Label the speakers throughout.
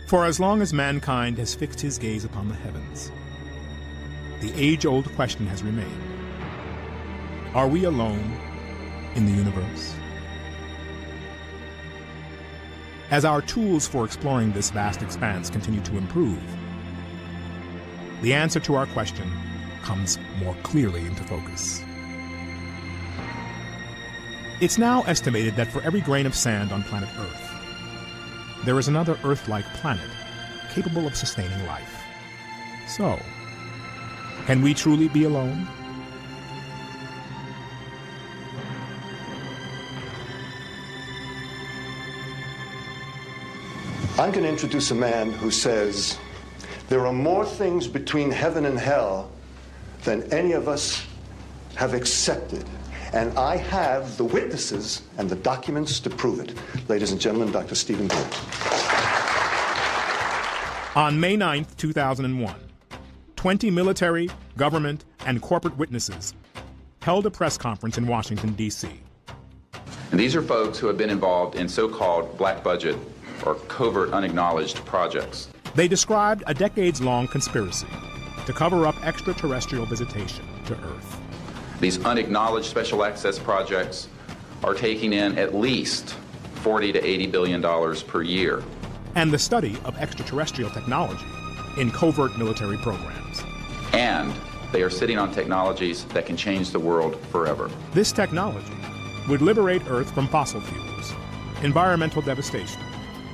Speaker 1: For as long as mankind has fixed his gaze upon the heavens, the age-old question has remained: are we alone in the universe? As our tools for exploring this vast expanse continue to improve, the answer to our question comes more clearly into focus. It's now estimated that for every grain of sand on planet Earth, there is another Earth-like planet capable of sustaining life. So, can we truly be alone?
Speaker 2: I'm going to introduce a man who says there are more things between heaven and hell than any of us have accepted. And I have the witnesses and the documents to prove it. Ladies and gentlemen, Dr. Stephen Greer.
Speaker 1: On May 9th, 2001, 20 military, government, and corporate witnesses held a press conference in Washington, D.C.
Speaker 3: And these are folks who have been involved in so-called black budget or covert unacknowledged projects.
Speaker 1: They described a decades-long conspiracy to cover up extraterrestrial visitation to Earth.
Speaker 3: These unacknowledged special access projects are taking in at least $40 to $80 billion per year.
Speaker 1: And the study of extraterrestrial technology in covert military programs.
Speaker 3: And they are sitting on technologies that can change the world forever.
Speaker 1: This technology would liberate Earth from fossil fuels, environmental devastation,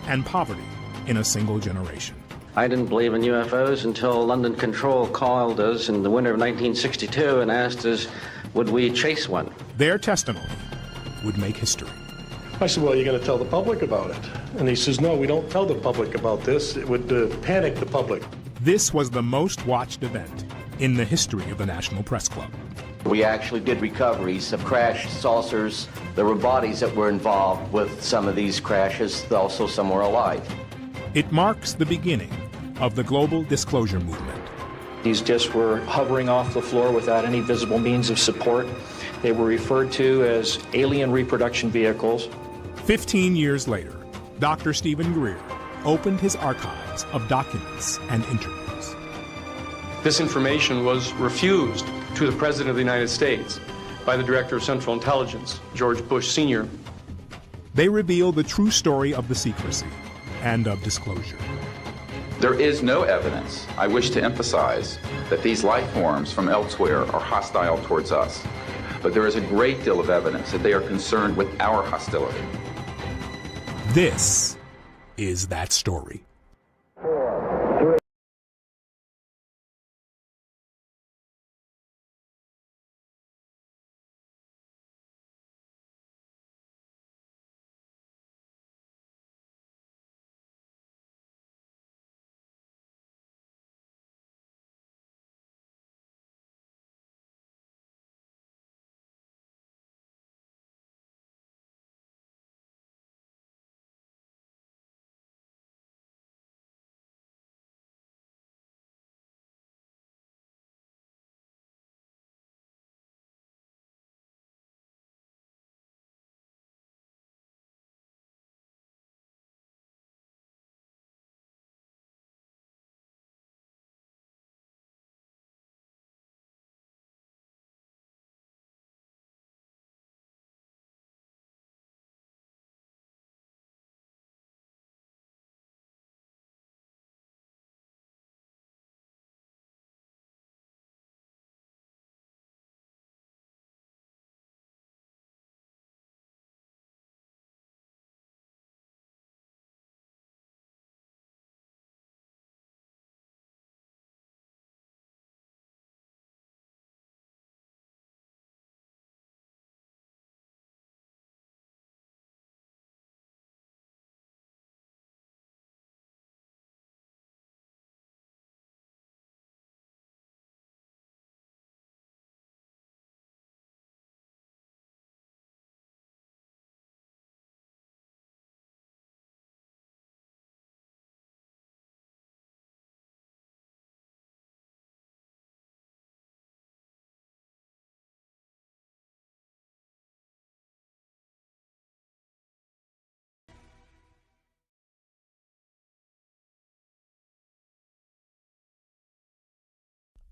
Speaker 1: and poverty in a single generation.
Speaker 4: I didn't believe in UFOs until London Control called us in the winter of 1962 and asked us, would we chase one?
Speaker 1: Their testimony would make history.
Speaker 5: I said, well, you're going to tell the public about it. And he says, no, we don't tell the public about this. It would panic the public.
Speaker 1: This was the most watched event in the history of the National Press Club.
Speaker 6: We actually did recoveries of crashed saucers. There were bodies that were involved with some of these crashes, also some were alive.
Speaker 1: It marks the beginning of the global disclosure movement.
Speaker 7: These discs were hovering off the floor without any visible means of support. They were referred to as alien reproduction vehicles.
Speaker 1: 15 years later, Dr. Stephen Greer opened his archives of documents and interviews.
Speaker 8: This information was refused to the President of the United States by the Director of Central Intelligence, George Bush Sr.
Speaker 1: They reveal the true story of the secrecy and of disclosure.
Speaker 3: There is no evidence, I wish to emphasize, that these life forms from elsewhere are hostile towards us. But there is a great deal of evidence that they are concerned with our hostility.
Speaker 1: This is that story.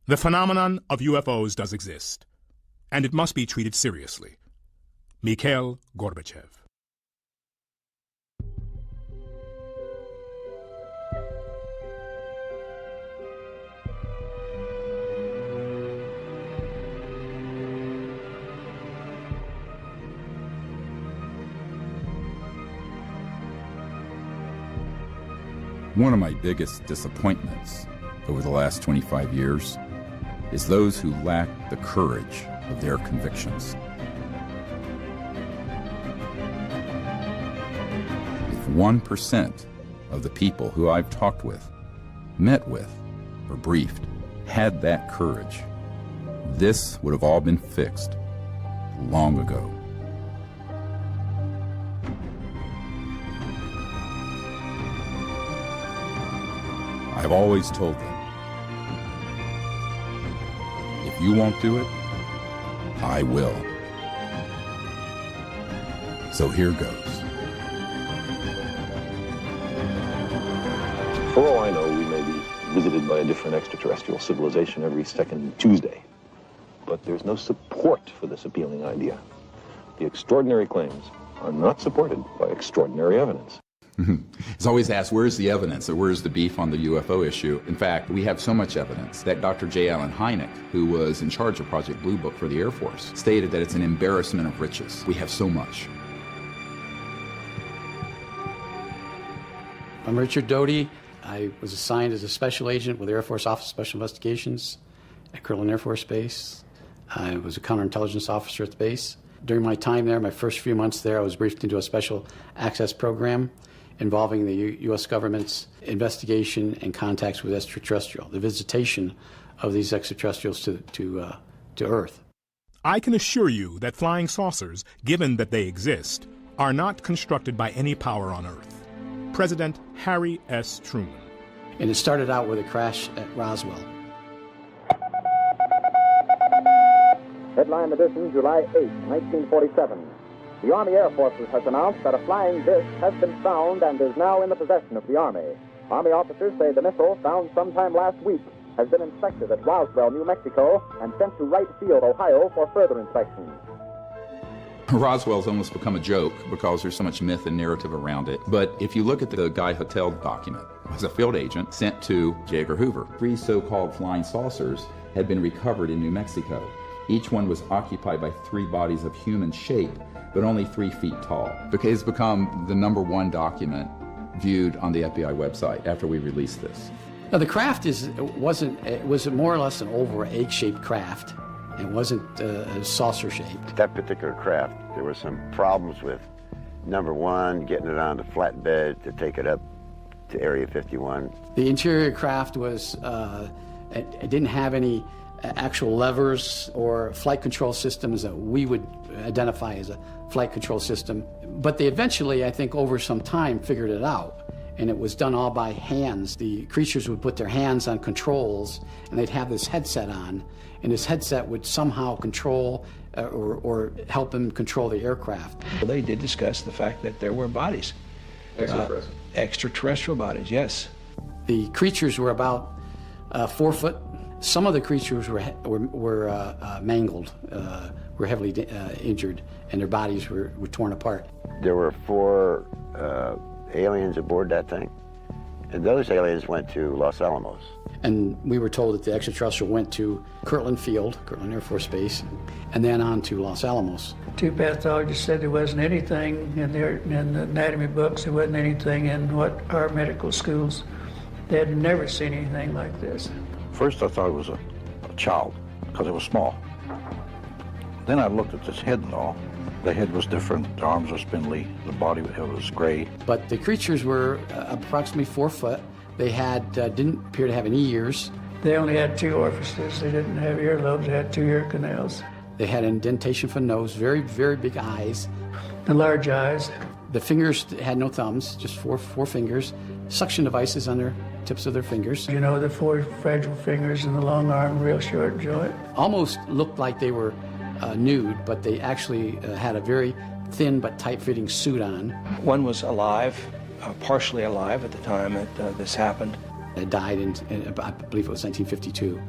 Speaker 1: The phenomenon of UFOs does exist, and it must be treated seriously. Mikhail Gorbachev.
Speaker 3: One of my biggest disappointments over the last 25 years is those who lack the courage of their convictions. If 1% of the people who I've talked with, met with, or briefed had that courage, this would have all been fixed long ago. I've always told them, if you won't do it, I will. So here goes.
Speaker 9: For all I know, we may be visited by a different extraterrestrial civilization every second Tuesday. But there's no support for this appealing idea. The extraordinary claims are not supported by extraordinary evidence.
Speaker 3: It's always asked, where's the evidence or where's the beef on the UFO issue? In fact, we have so much evidence that Dr. J. Allen Hynek, who was in charge of Project Blue Book for the Air Force, stated that it's an embarrassment of riches. We have so much.
Speaker 10: I'm Richard Doty. I was assigned as a special agent with the Air Force Office of Special Investigations at Kirtland Air Force Base. I was a counterintelligence officer at the base. During my time there, my first few months there, I was briefed into a special access program involving the U.S. government's investigation and contacts with extraterrestrial, the visitation of these extraterrestrials to Earth.
Speaker 1: I can assure you that flying saucers, given that they exist, are not constructed by any power on Earth. President Harry S. Truman.
Speaker 10: And it started out with a crash at Roswell.
Speaker 11: Headline edition, July 8, 1947. The Army Air Forces has announced that a flying disc has been found and is now in the possession of the Army. Army officers say the missile, found sometime last week, has been inspected at Roswell, New Mexico, and sent to Wright Field, Ohio, for further inspection.
Speaker 3: Roswell's almost become a joke because there's so much myth and narrative around it. But if you look at the Guy Hotel document, it was a field agent sent to J. Edgar Hoover. 3 so-called flying saucers had been recovered in New Mexico. Each one was occupied by 3 bodies of human shape, but only 3 feet tall. It's become the #1 document viewed on the FBI website after we released this.
Speaker 10: Now the craft was more or less an oval egg-shaped craft. It wasn't saucer-shaped.
Speaker 12: That particular craft, there were some problems with, #1, getting it on the flatbed to take it up to Area 51.
Speaker 10: The interior craft was, it didn't have any actual levers or flight control systems that we would identify as a flight control system. But they eventually, I think, over some time, figured it out. And it was done all by hands. The creatures would put their hands on controls, and they'd have this headset on. And this headset would somehow control or help them control the aircraft.
Speaker 13: Well, they did discuss the fact that there were bodies. Extraterrestrial bodies, yes.
Speaker 10: The creatures were about 4 foot. Some of the creatures were mangled, were heavily injured, and their bodies were torn apart.
Speaker 12: There were 4 aliens aboard that thing, and those aliens went to Los Alamos.
Speaker 10: And we were told that the extraterrestrial went to Kirtland Field, Kirtland Air Force Base, and then on to Los Alamos.
Speaker 14: 2 pathologists said there wasn't anything in the anatomy books, there wasn't anything in what our medical schools. They had never seen anything like this.
Speaker 15: First I thought it was a child, because it was small. Then I looked at its head and all. The head was different, the arms were spindly, the body was gray.
Speaker 10: But the creatures were approximately 4 foot. They didn't appear to have any ears.
Speaker 14: They only had 2 orifices. They didn't have earlobes, they had 2 ear canals.
Speaker 10: They had indentation for nose, very, very big eyes.
Speaker 14: The large eyes.
Speaker 10: The fingers had no thumbs, just four fingers. Suction devices on their tips of their fingers.
Speaker 14: You know, the 4 fragile fingers and the long arm, real short joint.
Speaker 10: Almost looked like they were nude, but they actually had a very thin but tight-fitting suit on.
Speaker 13: One was alive, partially alive at the time that this happened.
Speaker 10: It died in, I believe it was 1952.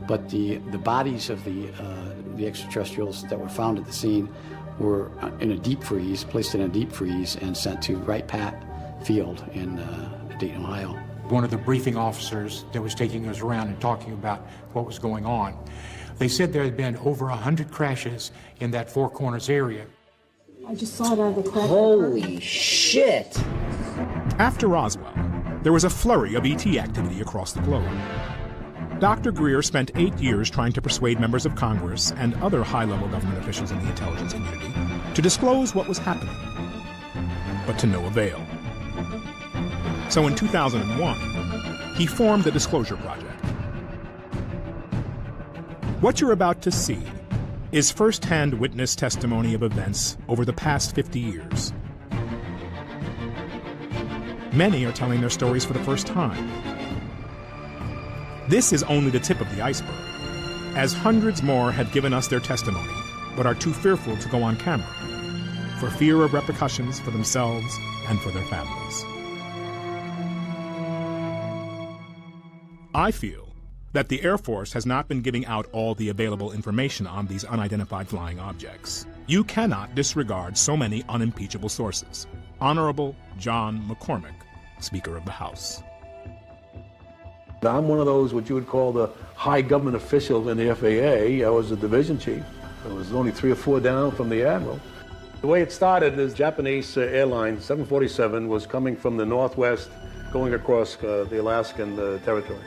Speaker 10: but the bodies of the extraterrestrials that were found at the scene were in a deep freeze, placed in a deep freeze, and sent to Wright Pat Field in Dayton, Ohio.
Speaker 16: One of the briefing officers that was taking us around and talking about what was going on, they said there had been over 100 crashes in that Four Corners area.
Speaker 17: I just saw it out of the crack.
Speaker 18: Holy shit!
Speaker 1: After Roswell, there was a flurry of ET activity across the globe. Dr. Greer spent 8 years trying to persuade members of Congress and other high-level government officials in the intelligence community to disclose what was happening, but to no avail. So in 2001, he formed the Disclosure Project. What you're about to see is first-hand witness testimony of events over the past 50 years. Many are telling their stories for the first time. This is only the tip of the iceberg, as hundreds more have given us their testimony, but are too fearful to go on camera, for fear of repercussions for themselves and for their families. I feel that the Air Force has not been giving out all the available information on these unidentified flying objects. You cannot disregard so many unimpeachable sources. Honorable John McCormick, Speaker of the House.
Speaker 5: I'm one of those, what you would call the high government official in the FAA. I was a division chief. I was only 3 or 4 down from the admiral. The way it started is Japanese airline 747 was coming from the northwest, going across the Alaskan territory.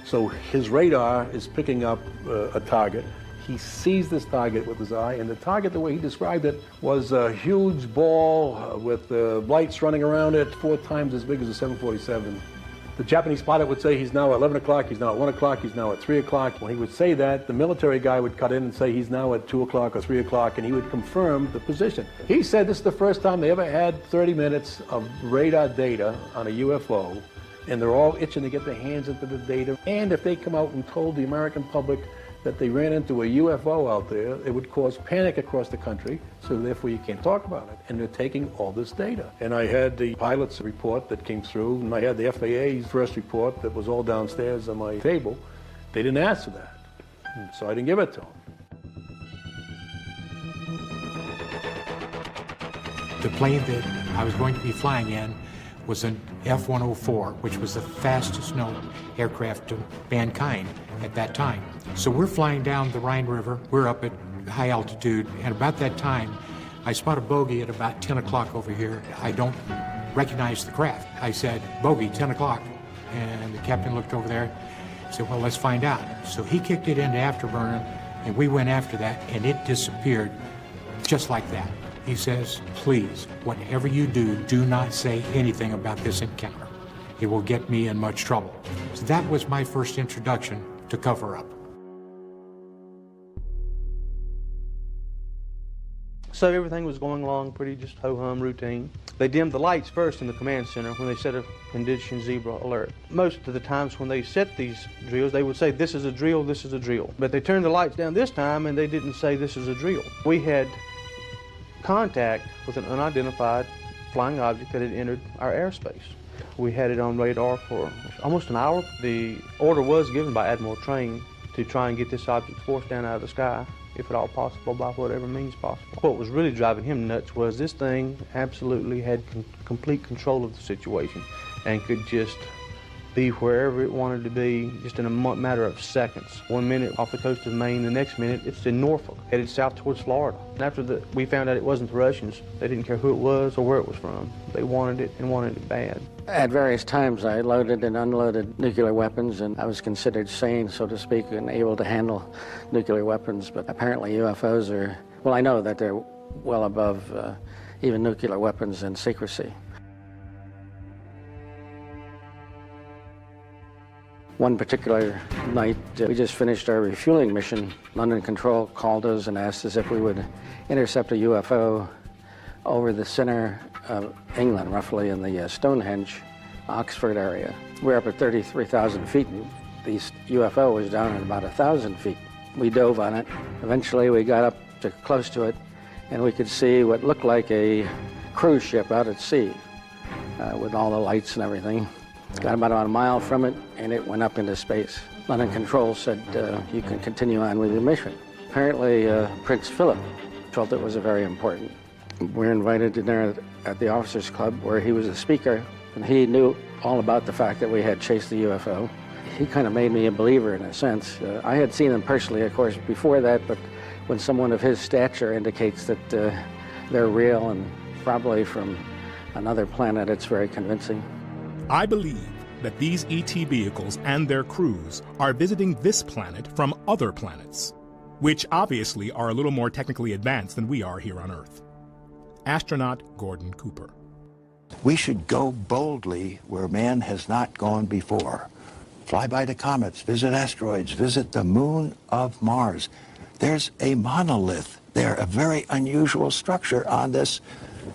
Speaker 5: So his radar is picking up a target. He sees this target with his eye, and the target, the way he described it, was a huge ball with lights running around it, 4 times as big as a 747. The Japanese pilot would say he's now at 11 o'clock, he's now at 1 o'clock, he's now at 3 o'clock. When he would say that, the military guy would cut in and say he's now at 2 o'clock or 3 o'clock, and he would confirm the position. He said this is the first time they ever had 30 minutes of radar data on a UFO, and they're all itching to get their hands into the data. And if they come out and told the American public that they ran into a UFO out there, it would cause panic across the country, so therefore you can't talk about it. And they're taking all this data. And I had the pilot's report that came through, and I had the FAA's first report that was all downstairs on my table. They didn't ask for that, so I didn't give it to them.
Speaker 16: The plane that I was going to be flying in was an F-104, which was the fastest known aircraft to mankind at that time. So we're flying down the Rhine River. We're up at high altitude, and about that time, I spot a bogey at about 10 o'clock over here. I don't recognize the craft. I said, "Bogey, 10 o'clock." And the captain looked over there and said, "Well, let's find out." So he kicked it into afterburner, and we went after that, and it disappeared just like that. He says, "Please, whatever you do, do not say anything about this encounter. It will get me in much trouble." So that was my first introduction to cover-up.
Speaker 19: So everything was going along pretty just ho-hum routine. They dimmed the lights first in the command center when they set a condition zebra alert. Most of the times when they set these drills, they would say, "This is a drill, this is a drill." But they turned the lights down this time and they didn't say, "This is a drill." We had contact with an unidentified flying object that had entered our airspace. We had it on radar for almost an hour. The order was given by Admiral Train to try and get this object forced down out of the sky, if at all possible, by whatever means possible. What was really driving him nuts was this thing absolutely had complete control of the situation and could just be wherever it wanted to be just in a matter of seconds. 1 minute off the coast of Maine, the next minute it's in Norfolk, headed south towards Florida. And after we found out it wasn't the Russians, they didn't care who it was or where it was from. They wanted it and wanted it bad.
Speaker 4: At various times I loaded and unloaded nuclear weapons, and I was considered sane, so to speak, and able to handle nuclear weapons. But apparently UFOs are, well, I know that they're well above even nuclear weapons in secrecy. One particular night, we just finished our refueling mission. London Control called us and asked us if we would intercept a UFO over the center of England, roughly in the Stonehenge, Oxford area. We're up at 33,000 feet, and the UFO was down at about 1,000 feet. We dove on it. Eventually, we got up to close to it, and we could see what looked like a cruise ship out at sea with all the lights and everything. Got about a mile from it, and it went up into space. London Control said, you can continue on with your mission. Apparently, Prince Philip felt it was very important. We're invited to dinner at the Officers Club, where he was a speaker, and he knew all about the fact that we had chased the UFO. He kind of made me a believer in a sense. I had seen them personally, of course, before that, but when someone of his stature indicates that they're real and probably from another planet, it's very convincing.
Speaker 1: I believe that these ET vehicles and their crews are visiting this planet from other planets, which obviously are a little more technically advanced than we are here on Earth. Astronaut Gordon Cooper.
Speaker 15: We should go boldly where man has not gone before. Fly by the comets, visit asteroids, visit the moon of Mars. There's a monolith there, a very unusual structure on this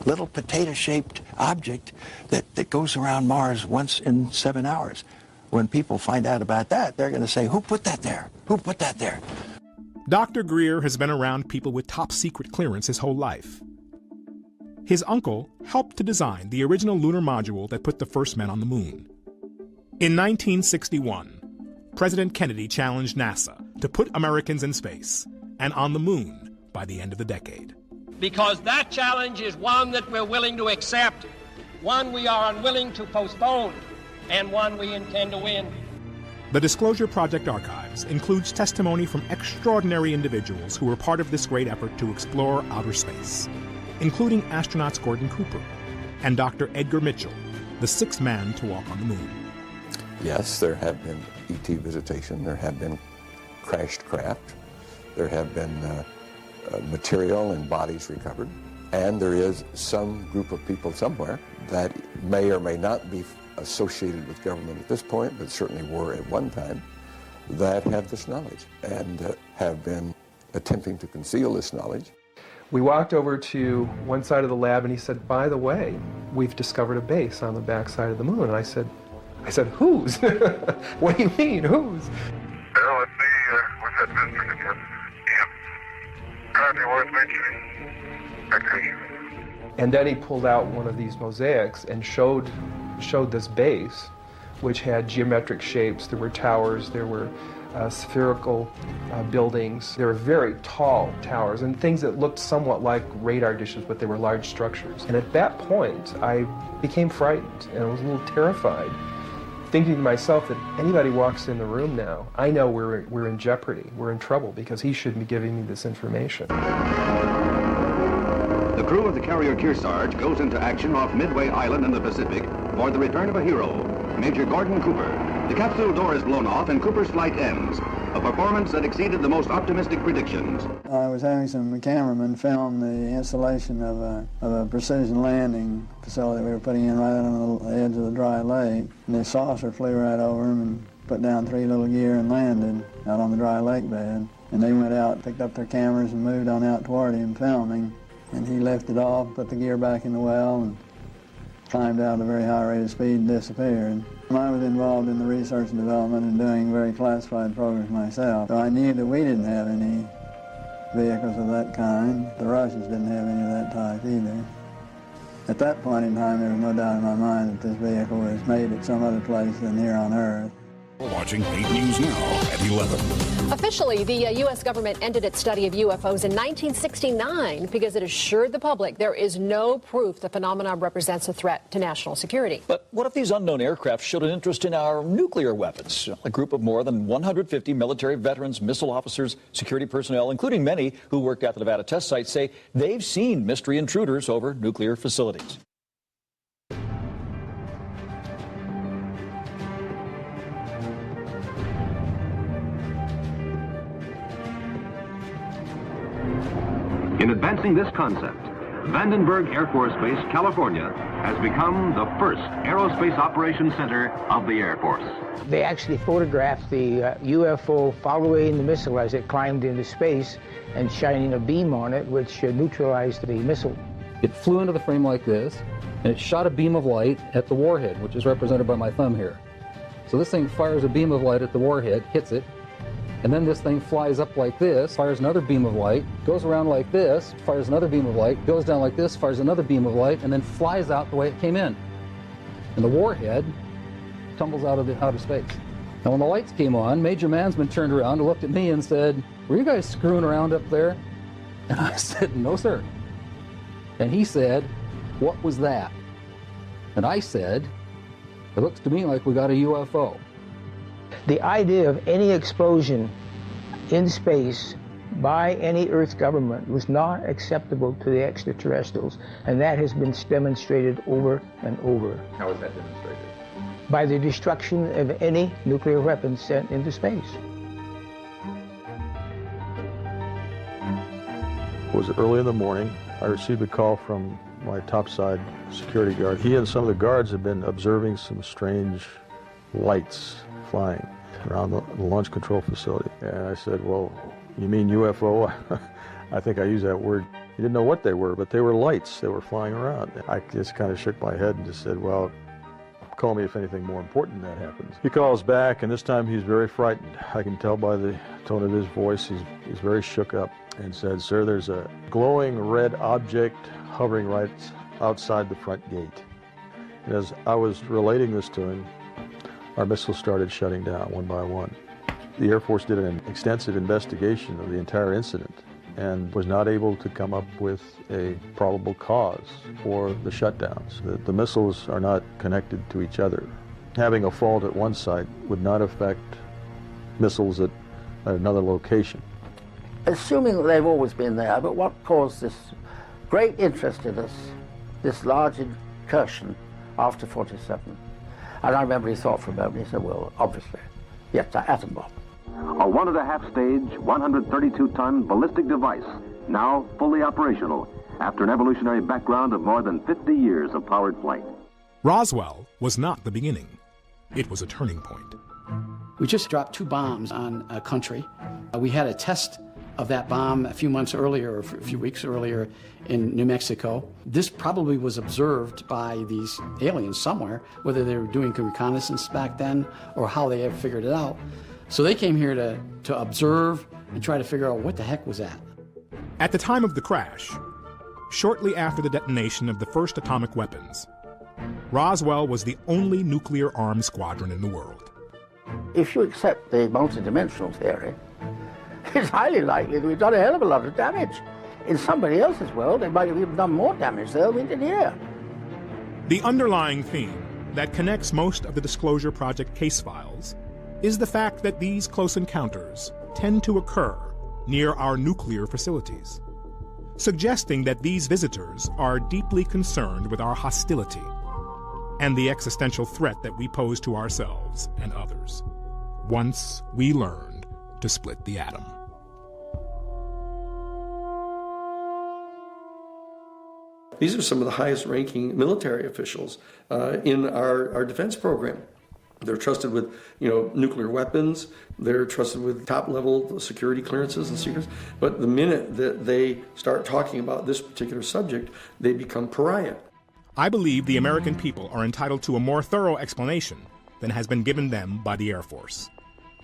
Speaker 15: little potato-shaped object that goes around Mars once in 7 hours. When people find out about that, they're going to say, who put that there? Who put that there?
Speaker 1: Dr. Greer has been around people with top-secret clearance his whole life. His uncle helped to design the original lunar module that put the first men on the moon. In 1961, President Kennedy challenged NASA to put Americans in space and on the moon by the end of the decade.
Speaker 20: Because that challenge is one that we're willing to accept, one we are unwilling to postpone, and one we intend to win.
Speaker 1: The Disclosure Project archives includes testimony from extraordinary individuals who were part of this great effort to explore outer space, including astronauts Gordon Cooper and Dr. Edgar Mitchell, the sixth man to walk on the moon.
Speaker 21: Yes, there have been ET visitation, there have been crashed craft, there have been material and bodies recovered, and there is some group of people somewhere that may or may not be associated with government at this point, but certainly were at one time, that have this knowledge and have been attempting to conceal this knowledge.
Speaker 22: We walked over to one side of the lab and he said, by the way, we've discovered a base on the back side of the moon. And I said, whose? What do you mean, whose?
Speaker 23: Well, let's see, we've had visitors again. Yep. Probably worth mentioning.
Speaker 22: And then he pulled out one of these mosaics and showed this base, which had geometric shapes. There were towers, there were spherical buildings. There were very tall towers and things that looked somewhat like radar dishes, but they were large structures. And at that point, I became frightened and I was a little terrified, thinking to myself that anybody walks in the room now, I know we're in jeopardy, we're in trouble, because he shouldn't be giving me this information.
Speaker 24: The crew of the carrier Kearsarge goes into action off Midway Island in the Pacific for the return of a hero, Major Gordon Cooper. The capsule door is blown off and Cooper's flight ends, a performance that exceeded the most optimistic predictions.
Speaker 25: I was having some cameramen film the installation of a precision landing facility we were putting in right on the edge of the dry lake. And the saucer flew right over them and put down 3 little gear and landed out on the dry lake bed. And they went out, picked up their cameras and moved on out toward him filming. And he lifted off, put the gear back in the well, and climbed out at a very high rate of speed and disappeared. I was involved in the research and development and doing very classified programs myself, so I knew that we didn't have any vehicles of that kind. The Russians didn't have any of that type either. At that point in time, there was no doubt in my mind that this vehicle was made at some other place than here on Earth.
Speaker 26: Watching 8 News Now at 11.
Speaker 27: Officially, the U.S. government ended its study of UFOs in 1969 because it assured the public there is no proof the phenomenon represents a threat to national security.
Speaker 28: But what if these unknown aircraft showed an interest in our nuclear weapons? A group of more than 150 military veterans, missile officers, security personnel, including many who worked at the Nevada test site, say they've seen mystery intruders over nuclear facilities.
Speaker 29: In advancing this concept, Vandenberg Air Force Base, California, has become the first aerospace operations center of the Air Force.
Speaker 30: They actually photographed the UFO following the missile as it climbed into space and shining a beam on it, which neutralized the missile.
Speaker 31: It flew into the frame like this, and it shot a beam of light at the warhead, which is represented by my thumb here. So this thing fires a beam of light at the warhead, hits it, and then this thing flies up like this, fires another beam of light, goes around like this, fires another beam of light, goes down like this, fires another beam of light, and then flies out the way it came in. And the warhead tumbles out of outer space. And when the lights came on, Major Mansman turned around and looked at me and said, "Were you guys screwing around up there?" And I said, "No, sir." And he said, "What was that?" And I said, "It looks to me like we got a UFO."
Speaker 30: The idea of any explosion in space by any Earth government was not acceptable to the extraterrestrials, and that has been demonstrated over and over.
Speaker 28: How is that demonstrated?
Speaker 30: By the destruction of any nuclear weapons sent into space.
Speaker 5: It was early in the morning. I received a call from my topside security guard. He and some of the guards had been observing some strange lights flying around the launch control facility. And I said, "Well, you mean UFO?" I think I used that word. He didn't know what they were, but they were lights that were flying around. I just kind of shook my head and just said, "Well, call me if anything more important than that happens." He calls back, and this time he's very frightened. I can tell by the tone of his voice, he's very shook up, and said, "Sir, there's a glowing red object hovering right outside the front gate." And as I was relating this to him, our missiles started shutting down one by one. The Air Force did an extensive investigation of the entire incident and was not able to come up with a probable cause for the shutdowns. The missiles are not connected to each other. Having a fault at one site would not affect missiles at another location.
Speaker 2: Assuming that they've always been there, but what caused this great interest in us, this large incursion after 47? And I remember he thought for a moment, he said, "Well, obviously, yes, the atom bomb."
Speaker 29: A 1.5 stage, 132-ton ballistic device, now fully operational after an evolutionary background of more than 50 years of powered flight.
Speaker 1: Roswell was not the beginning. It was a turning point.
Speaker 3: We just dropped 2 bombs on a country. We had a test of that bomb a few months earlier, or a few weeks earlier in New Mexico. This probably was observed by these aliens somewhere, whether they were doing reconnaissance back then or how they ever figured it out. So they came here to observe and try to figure out what the heck was that.
Speaker 1: At the time of the crash, shortly after the detonation of the first atomic weapons, Roswell was the only nuclear-armed squadron in the world.
Speaker 2: If you accept the multidimensional theory, it's highly likely that we've done a hell of a lot of damage. In somebody else's world, they might have even done more damage there than we did here.
Speaker 1: The underlying theme that connects most of the Disclosure Project case files is the fact that these close encounters tend to occur near our nuclear facilities, suggesting that these visitors are deeply concerned with our hostility and the existential threat that we pose to ourselves and others once we learned to split the atom.
Speaker 6: These are some of the highest ranking military officials in our defense program. They're trusted with, nuclear weapons. They're trusted with top-level security clearances and secrets. But the minute that they start talking about this particular subject, they become pariah.
Speaker 1: I believe the American people are entitled to a more thorough explanation than has been given them by the Air Force.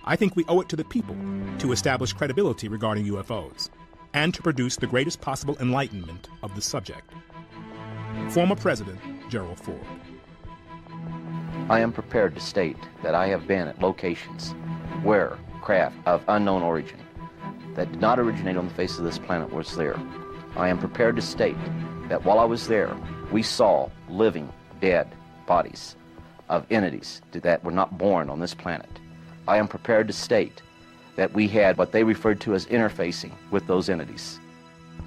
Speaker 1: I think we owe it to the people to establish credibility regarding UFOs and to produce the greatest possible enlightenment of the subject. Former President Gerald Ford.
Speaker 7: I am prepared to state that I have been at locations where craft of unknown origin that did not originate on the face of this planet was there. I am prepared to state that while I was there, we saw living, dead bodies of entities that were not born on this planet. I am prepared to state that we had what they referred to as interfacing with those entities.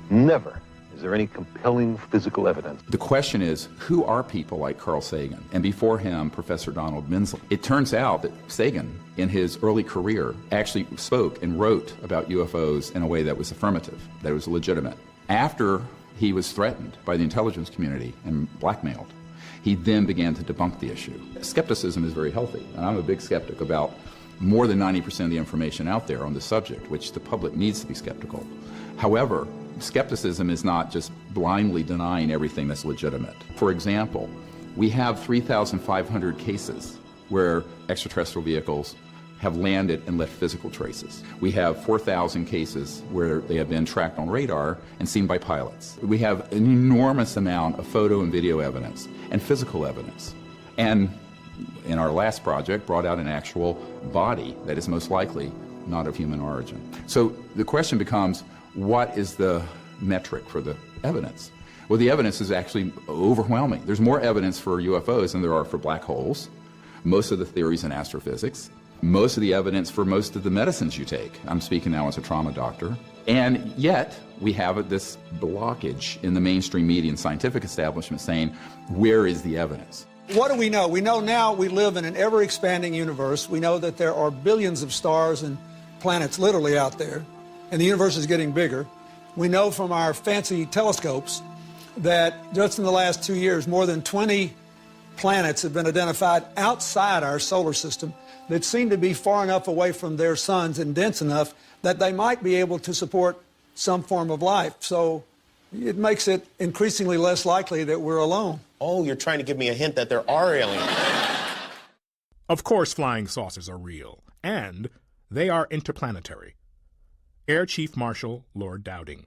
Speaker 8: Never is there any compelling physical evidence.
Speaker 9: The question is, who are people like Carl Sagan? And before him, Professor Donald Menzel. It turns out that Sagan, in his early career, actually spoke and wrote about UFOs in a way that was affirmative, that was legitimate. After he was threatened by the intelligence community and blackmailed, he then began to debunk the issue. Skepticism is very healthy, and I'm a big skeptic about more than 90% of the information out there on the subject, which the public needs to be skeptical. However, skepticism is not just blindly denying everything that's legitimate. For example, we have 3,500 cases where extraterrestrial vehicles have landed and left physical traces. We have 4,000 cases where they have been tracked on radar and seen by pilots. We have an enormous amount of photo and video evidence and physical evidence. And in our last project, brought out an actual body that is most likely not of human origin. So the question becomes, what is the metric for the evidence? Well, the evidence is actually overwhelming. There's more evidence for UFOs than there are for black holes, most of the theories in astrophysics, most of the evidence for most of the medicines you take. I'm speaking now as a trauma doctor. And yet, we have this blockage in the mainstream media and scientific establishment saying, where is the evidence?
Speaker 4: What do we know? We know now we live in an ever-expanding universe. We know that there are billions of stars and planets literally out there, and the universe is getting bigger. We know from our fancy telescopes that just in the last 2 years, more than 20 planets have been identified outside our solar system that seem to be far enough away from their suns and dense enough that they might be able to support some form of life. So it makes it increasingly less likely that we're alone.
Speaker 10: Oh, you're trying to give me a hint that there are aliens.
Speaker 1: Of course flying saucers are real, and they are interplanetary. Air Chief Marshal Lord Dowding.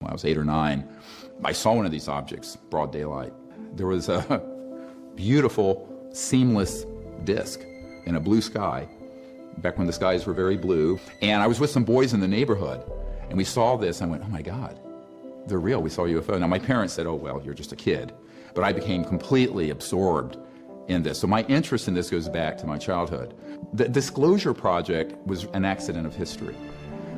Speaker 9: When I was 8 or 9, I saw one of these objects, broad daylight. There was a beautiful, seamless disk in a blue sky, back when the skies were very blue. And I was with some boys in the neighborhood, and we saw this, and I went, oh my God, they're real, we saw a UFO. Now my parents said, oh well, you're just a kid. But I became completely absorbed in this. So my interest in this goes back to my childhood. The Disclosure Project was an accident of history.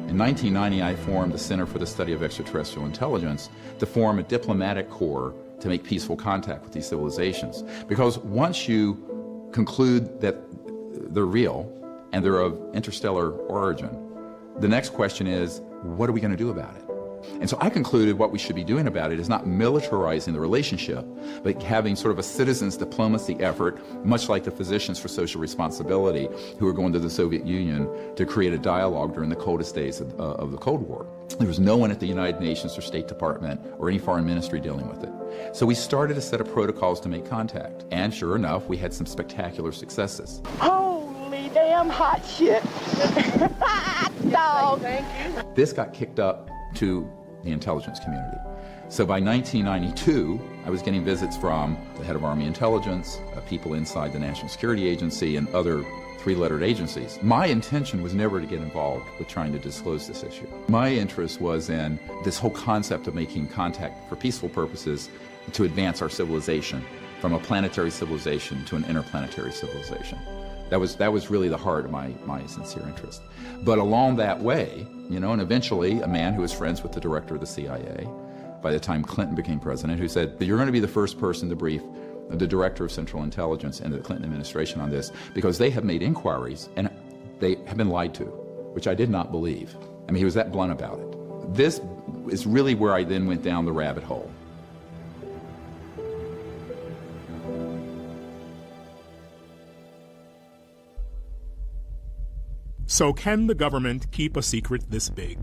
Speaker 9: In 1990, I formed the Center for the Study of Extraterrestrial Intelligence to form a diplomatic corps to make peaceful contact with these civilizations. Because once you conclude that they're real and they're of interstellar origin, the next question is, what are we going to do about it? And so I concluded what we should be doing about it is not militarizing the relationship, but having sort of a citizens diplomacy effort, much like the Physicians for Social Responsibility, who were going to the Soviet Union to create a dialogue during the coldest days of the Cold War. There was no one at the United Nations or State Department or any foreign ministry dealing with it. So we started a set of protocols to make contact. And sure enough, we had some spectacular successes.
Speaker 11: Holy damn hot shit. Hot dog. Thank you.
Speaker 9: This got kicked up to the intelligence community. So by 1992, I was getting visits from the head of Army Intelligence, people inside the National Security Agency, and other three-lettered agencies. My intention was never to get involved with trying to disclose this issue. My interest was in this whole concept of making contact for peaceful purposes to advance our civilization from a planetary civilization to an interplanetary civilization. That was really the heart of my sincere interest. But along that way, and eventually a man who was friends with the director of the CIA, by the time Clinton became president, who said, you're going to be the first person to brief the director of Central Intelligence and the Clinton administration on this, because they have made inquiries and they have been lied to, which I did not believe. I mean, he was that blunt about it. This is really where I then went down the rabbit hole.
Speaker 1: So can the government keep a secret this big?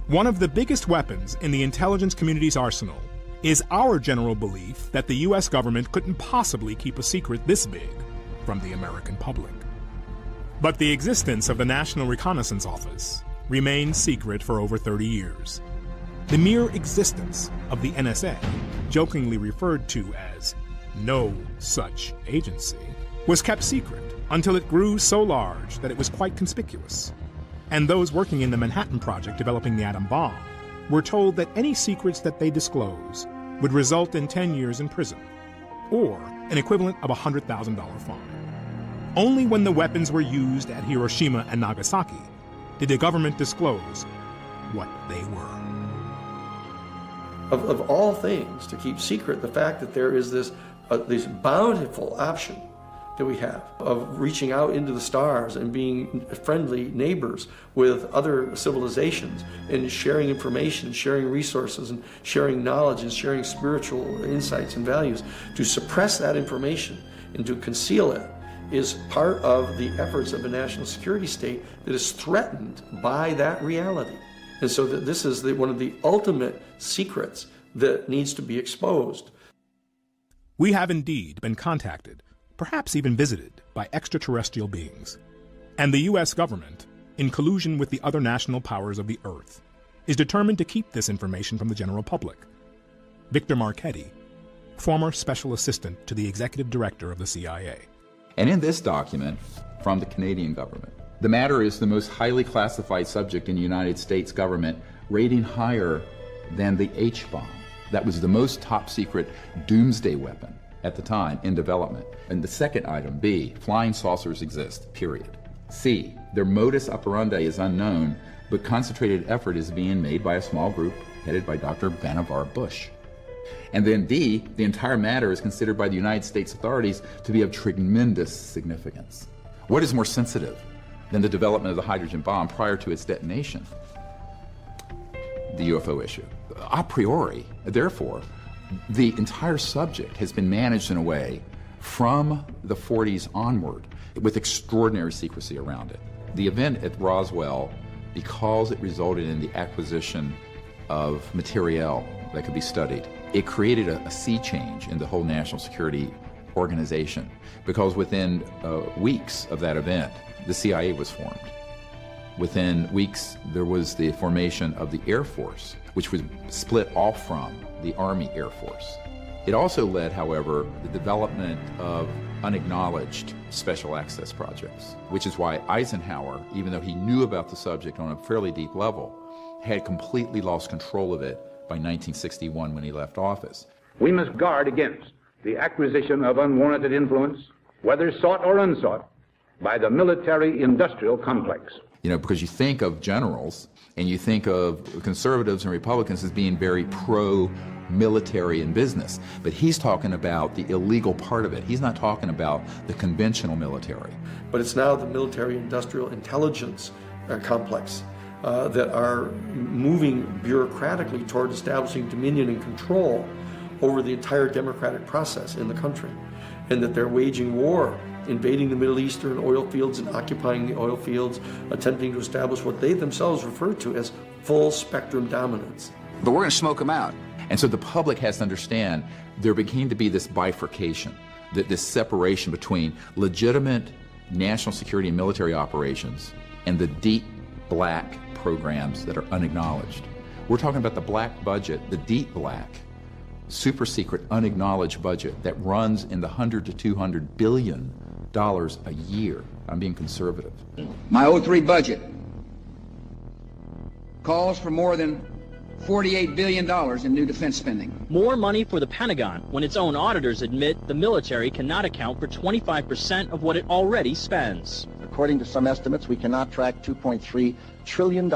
Speaker 1: One of the biggest weapons in the intelligence community's arsenal is our general belief that the U.S. government couldn't possibly keep a secret this big from the American public. But the existence of the National Reconnaissance Office remained secret for over 30 years. The mere existence of the NSA, jokingly referred to as no such agency, was kept secret until it grew so large that it was quite conspicuous. And those working in the Manhattan Project developing the atom bomb were told that any secrets that they disclose would result in 10 years in prison, or an equivalent of a $100,000 fine. Only when the weapons were used at Hiroshima and Nagasaki did the government disclose what they were.
Speaker 6: Of all things, to keep secret the fact that there is this bountiful option that we have of reaching out into the stars and being friendly neighbors with other civilizations and sharing information, sharing resources, and sharing knowledge and sharing spiritual insights and values. To suppress that information and to conceal it is part of the efforts of a national security state that is threatened by that reality. And so that this is one of the ultimate secrets that needs to be exposed.
Speaker 1: We have indeed been contacted, perhaps even visited, by extraterrestrial beings. And the U.S. government, in collusion with the other national powers of the Earth, is determined to keep this information from the general public. Victor Marchetti, former special assistant to the executive director of the CIA.
Speaker 9: And in this document from the Canadian government, the matter is the most highly classified subject in the United States government, rating higher than the H-bomb. That was the most top secret doomsday weapon at the time in development. And the second item, B, flying saucers exist, period. C, their modus operandi is unknown, but concentrated effort is being made by a small group headed by Dr. Vannevar Bush. And then D, the entire matter is considered by the United States authorities to be of tremendous significance. What is more sensitive than the development of the hydrogen bomb prior to its detonation? The UFO issue. A priori, therefore, the entire subject has been managed in a way from the 40s onward with extraordinary secrecy around it. The event at Roswell, because it resulted in the acquisition of material that could be studied, it created a sea change in the whole national security organization, because within weeks of that event, the CIA was formed. Within weeks, there was the formation of the Air Force, which was split off from the Army Air Force. It also led, however, the development of unacknowledged special access projects, which is why Eisenhower, even though he knew about the subject on a fairly deep level, had completely lost control of it by 1961 when he left office.
Speaker 12: We must guard against the acquisition of unwarranted influence, whether sought or unsought, by the military-industrial complex.
Speaker 9: You know, because you think of generals and you think of conservatives and Republicans as being very pro-military in business, but he's talking about the illegal part of it. He's not talking about the conventional military.
Speaker 6: But it's now the military-industrial intelligence complex that are moving bureaucratically toward establishing dominion and control over the entire democratic process in the country, and that they're waging war, invading the Middle Eastern oil fields and occupying the oil fields, attempting to establish what they themselves refer to as full spectrum dominance.
Speaker 13: But we're going to smoke them out.
Speaker 9: And so the public has to understand there became to be this bifurcation, this separation between legitimate national security and military operations and the deep black programs that are unacknowledged. We're talking about the black budget, the deep black, super secret, unacknowledged budget that runs in the $100 to $200 billion a year. I'm being conservative.
Speaker 13: My 03 budget calls for more than $48 billion in new defense spending.
Speaker 14: More money for the Pentagon when its own auditors admit the military cannot account for 25% of what it already spends.
Speaker 15: According to some estimates, we cannot track $2.3 trillion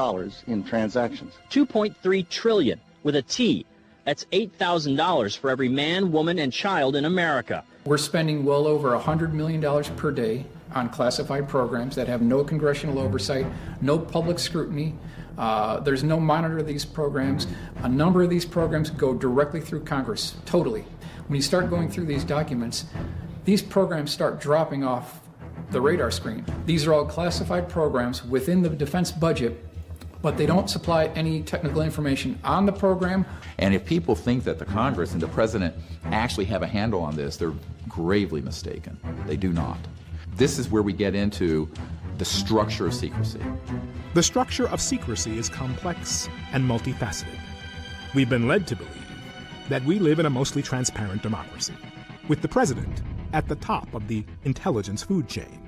Speaker 15: in transactions.
Speaker 14: $2.3 trillion with a T. That's $8,000 for every man, woman, and child in America.
Speaker 16: We're spending well over $100 million per day on classified programs that have no congressional oversight, no public scrutiny. There's no monitor of these programs. A number of these programs go directly through Congress, totally. When you start going through these documents, these programs start dropping off the radar screen. These are all classified programs within the defense budget, but they don't supply any technical information on the program.
Speaker 9: And if people think that the Congress and the President actually have a handle on this, they're gravely mistaken. They do not. This is where we get into the structure of secrecy.
Speaker 1: The structure of secrecy is complex and multifaceted. We've been led to believe that we live in a mostly transparent democracy, with the president at the top of the intelligence food chain,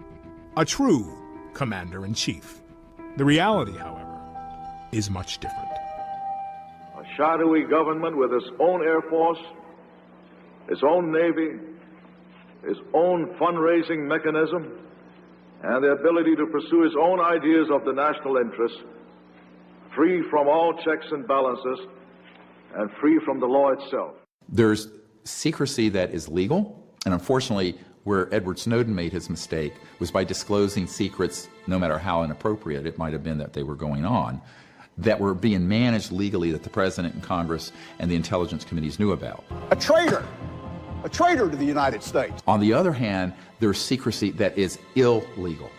Speaker 1: a true commander-in-chief. The reality, however, is much different.
Speaker 17: A shadowy government with its own Air Force, its own Navy, its own fundraising mechanism, and the ability to pursue its own ideas of the national interest, free from all checks and balances, and free from the law itself.
Speaker 9: There's secrecy that is legal, and unfortunately, where Edward Snowden made his mistake was by disclosing secrets, no matter how inappropriate it might have been that they were going on, that were being managed legally that the President and Congress and the intelligence committees knew about.
Speaker 18: A traitor to the United States.
Speaker 9: On the other hand, there's secrecy that is illegal.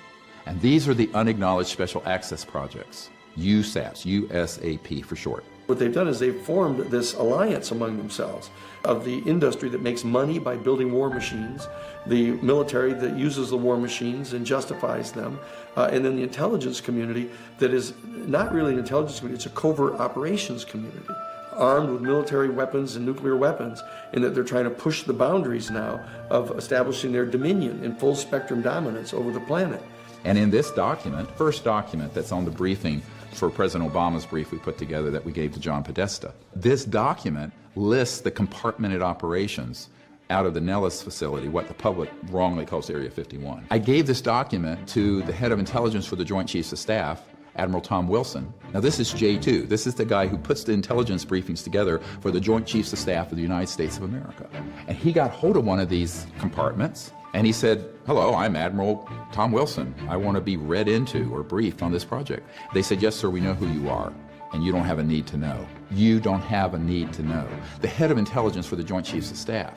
Speaker 9: And these are the unacknowledged special access projects, USAPs, USAP for short.
Speaker 6: What they've done is they've formed this alliance among themselves of the industry that makes money by building war machines, the military that uses the war machines and justifies them, and then the intelligence community that is not really an intelligence community, it's a covert operations community. armed with military weapons and nuclear weapons, and that they're trying to push the boundaries now of establishing their dominion and full spectrum dominance over the planet.
Speaker 9: And in this document, first document that's on the briefing for President Obama's brief we put together that we gave to John Podesta, this document lists the compartmented operations out of the Nellis facility, what the public wrongly calls Area 51. I gave this document to the head of intelligence for the Joint Chiefs of Staff, Admiral Tom Wilson. Now this is J2. This is the guy who puts the intelligence briefings together for the Joint Chiefs of Staff of the United States of America. And he got hold of one of these compartments and he said, "Hello, I'm Admiral Tom Wilson. I want to be read into or briefed on this project." They said, "Yes, sir, we know who you are. And you don't have a need to know. You don't have a need to know." The head of intelligence for the Joint Chiefs of Staff.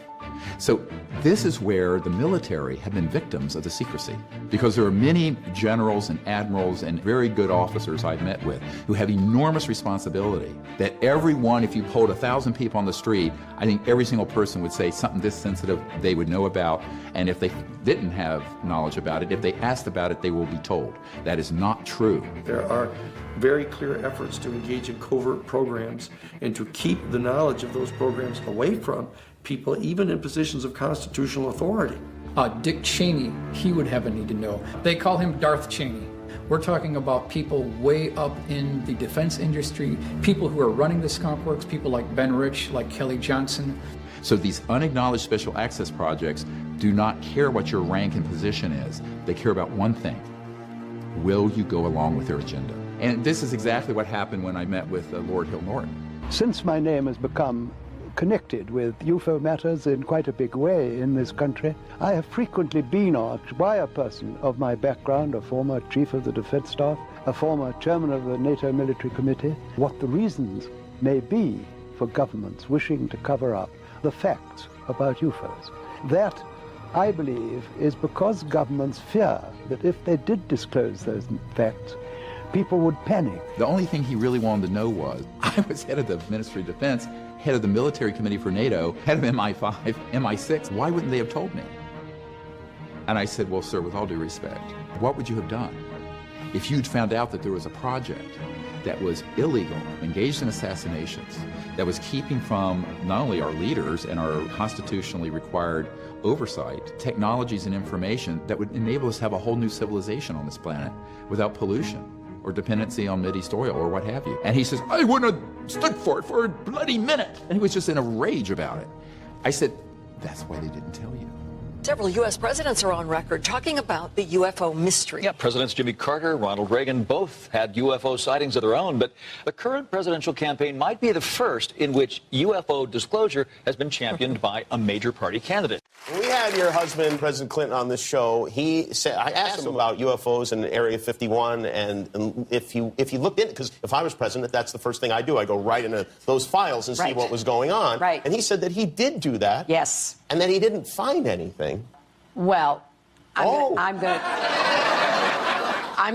Speaker 9: So this is where the military have been victims of the secrecy, because there are many generals and admirals and very good officers I've met with who have enormous responsibility that everyone, if you polled 1,000 people on the street, I think every single person would say something this sensitive they would know about, and if they didn't have knowledge about it, if they asked about it, they will be told. That is not true.
Speaker 6: There are very clear efforts to engage in covert programs and to keep the knowledge of those programs away from people, even in positions of constitutional authority.
Speaker 16: Dick Cheney, he would have a need to know. They call him Darth Cheney. We're talking about people way up in the defense industry, people who are running the skunk works, people like Ben Rich, like Kelly Johnson.
Speaker 9: So these unacknowledged special access projects do not care what your rank and position is. They care about one thing. Will you go along with their agenda? And this is exactly what happened when I met with Lord Hill Norton.
Speaker 19: Since my name has become connected with UFO matters in quite a big way in this country, I have frequently been asked by a person of my background, a former chief of the defense staff, a former chairman of the NATO military committee, what the reasons may be for governments wishing to cover up the facts about UFOs. That, I believe, is because governments fear that if they did disclose those facts, people would panic.
Speaker 9: The only thing he really wanted to know was, I was head of the Ministry of Defense, head of the Military Committee for NATO, head of MI5, MI6. Why wouldn't they have told me? And I said, well, sir, with all due respect, what would you have done if you'd found out that there was a project that was illegal, engaged in assassinations, that was keeping from not only our leaders and our constitutionally required oversight, technologies and information that would enable us to have a whole new civilization on this planet without pollution or dependency on Mideast oil or what have you? And he says, I wouldn't have stood for it for a bloody minute. And he was just in a rage about it. I said, that's why they didn't tell you.
Speaker 20: Several U.S. presidents are on record talking about the UFO mystery.
Speaker 21: Yeah, Presidents Jimmy Carter, Ronald Reagan both had UFO sightings of their own, but the current presidential campaign might be the first in which UFO disclosure has been championed by a major party candidate.
Speaker 10: When we had your husband, President Clinton, on this show, he said, I asked him about UFOs in Area 51, and if you looked in, because if I was president, that's the first thing I do. I go right into those files and see what was going on.
Speaker 20: Right.
Speaker 10: And he said that he did do that.
Speaker 20: Yes.
Speaker 10: And that he didn't find anything.
Speaker 20: Well, I'm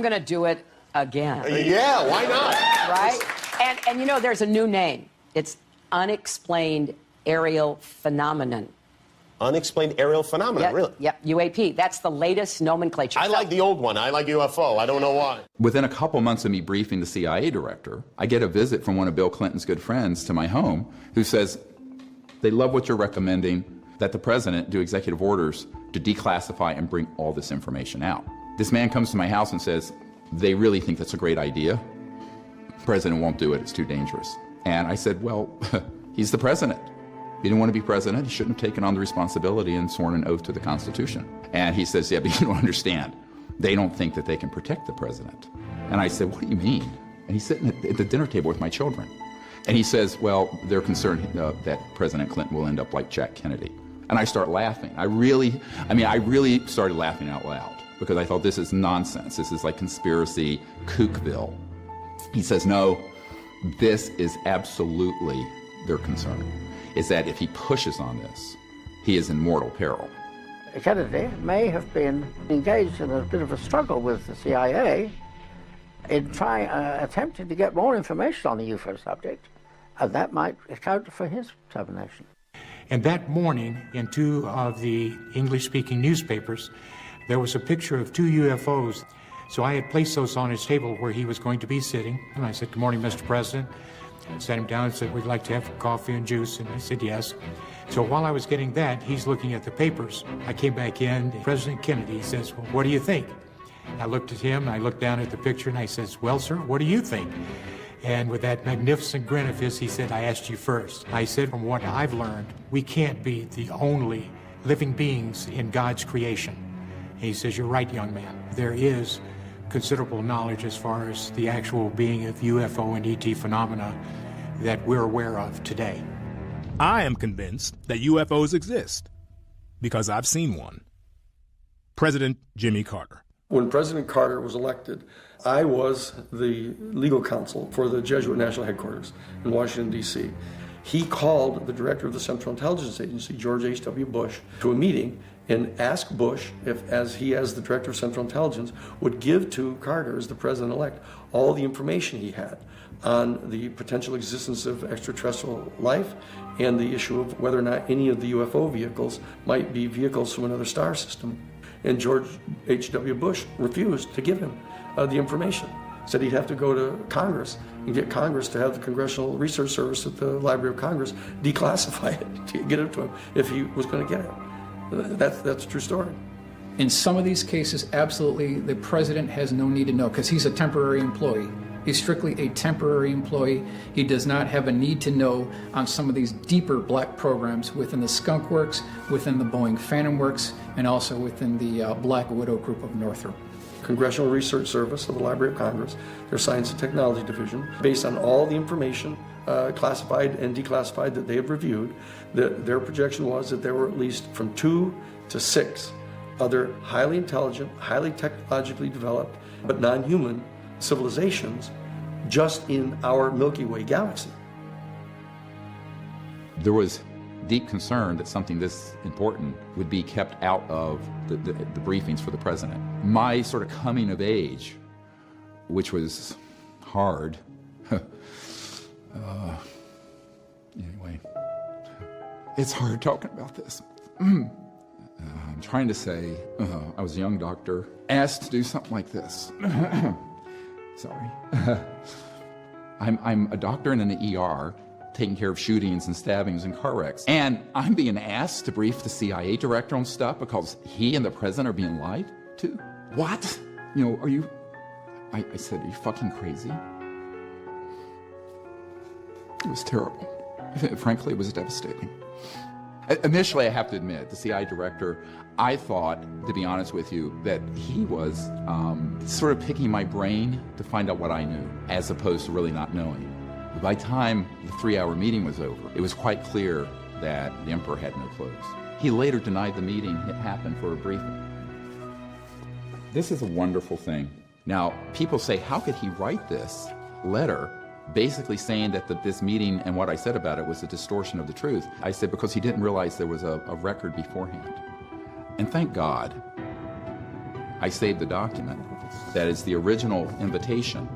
Speaker 20: gonna do it again.
Speaker 10: Yeah, why not?
Speaker 20: Right? And you know, there's a new name. It's unexplained aerial phenomenon.
Speaker 10: Unexplained aerial phenomenon, really?
Speaker 20: Yep, UAP. That's the latest nomenclature.
Speaker 10: I like the old one. I like UFO. I don't know why.
Speaker 9: Within a couple months of me briefing the CIA director, I get a visit from one of Bill Clinton's good friends to my home who says, they love what you're recommending, that the president do executive orders to declassify and bring all this information out. This man comes to my house and says, they really think that's a great idea. The president won't do it, it's too dangerous. And I said, well, he's the president. He didn't want to be president, he shouldn't have taken on the responsibility and sworn an oath to the Constitution. And he says, yeah, but you don't understand. They don't think that they can protect the president. And I said, what do you mean? And he's sitting at the dinner table with my children. And he says, well, they're concerned that President Clinton will end up like Jack Kennedy. And I start laughing. I really started laughing out loud because I thought this is nonsense. This is like conspiracy kookville. He says, no, this is absolutely their concern, is that if he pushes on this, he is in mortal peril.
Speaker 2: Kennedy may have been engaged in a bit of a struggle with the CIA in attempting to get more information on the UFO subject, and that might account for his termination.
Speaker 22: And that morning, in two of the English-speaking newspapers, there was a picture of two UFOs. So I had placed those on his table where he was going to be sitting, and I said, good morning, Mr. President. I sat him down and said, "We'd like to have coffee and juice," and he said yes. So while I was getting that, he's looking at the papers. I came back in, President Kennedy says, "Well, what do you think?" I looked at him, I looked down at the picture, and I says, "Well, sir, what do you think?" And with that magnificent grin of his, he said, "I asked you first." I said, "From what I've learned, we can't be the only living beings in God's creation." And he says, "You're right, young man. There is considerable knowledge as far as the actual being of UFO and ET phenomena that we're aware of today."
Speaker 1: I am convinced that UFOs exist because I've seen one. President Jimmy Carter.
Speaker 6: When President Carter was elected, I was the legal counsel for the Jesuit National Headquarters in Washington, D.C. He called the director of the Central Intelligence Agency, George H.W. Bush, to a meeting and asked Bush if, as the director of Central Intelligence, would give to Carter, as the president-elect, all the information he had on the potential existence of extraterrestrial life and the issue of whether or not any of the UFO vehicles might be vehicles from another star system. And George H.W. Bush refused to give him the information. Said he'd have to go to Congress and get Congress to have the Congressional Research Service at the Library of Congress declassify it to get it to him if he was going to get it. That's a true story.
Speaker 16: In some of these cases, absolutely, the president has no need to know because he's a temporary employee. He's strictly a temporary employee. He does not have a need to know on some of these deeper black programs within the Skunk Works, within the Boeing Phantom Works, and also within the Black Widow Group of Northrop.
Speaker 6: Congressional Research Service of the Library of Congress, their Science and Technology Division, based on all the information classified and declassified that they have reviewed, their projection was that there were at least from 2 to 6 other highly intelligent, highly technologically developed, but non-human civilizations just in our Milky Way galaxy.
Speaker 9: There was deep concern that something this important would be kept out of the briefings for the president. My sort of coming of age, which was hard, anyway, it's hard talking about this. I'm trying to say, I was a young doctor, asked to do something like this. Sorry. I'm a doctor in an ER, taking care of shootings and stabbings and car wrecks. And I'm being asked to brief the CIA director on stuff because he and the president are being lied to? What? You know, are you... I said, are you fucking crazy? It was terrible. Frankly, it was devastating. Initially, I have to admit, the CIA director, I thought, to be honest with you, that he was sort of picking my brain to find out what I knew, as opposed to really not knowing. By the time the 3-hour meeting was over, it was quite clear that the emperor had no clothes. He later denied the meeting had happened for a briefing. This is a wonderful thing. Now, people say, how could he write this letter basically saying that this meeting and what I said about it was a distortion of the truth? I said, because he didn't realize there was a record beforehand. And thank God, I saved the document that is the original invitation.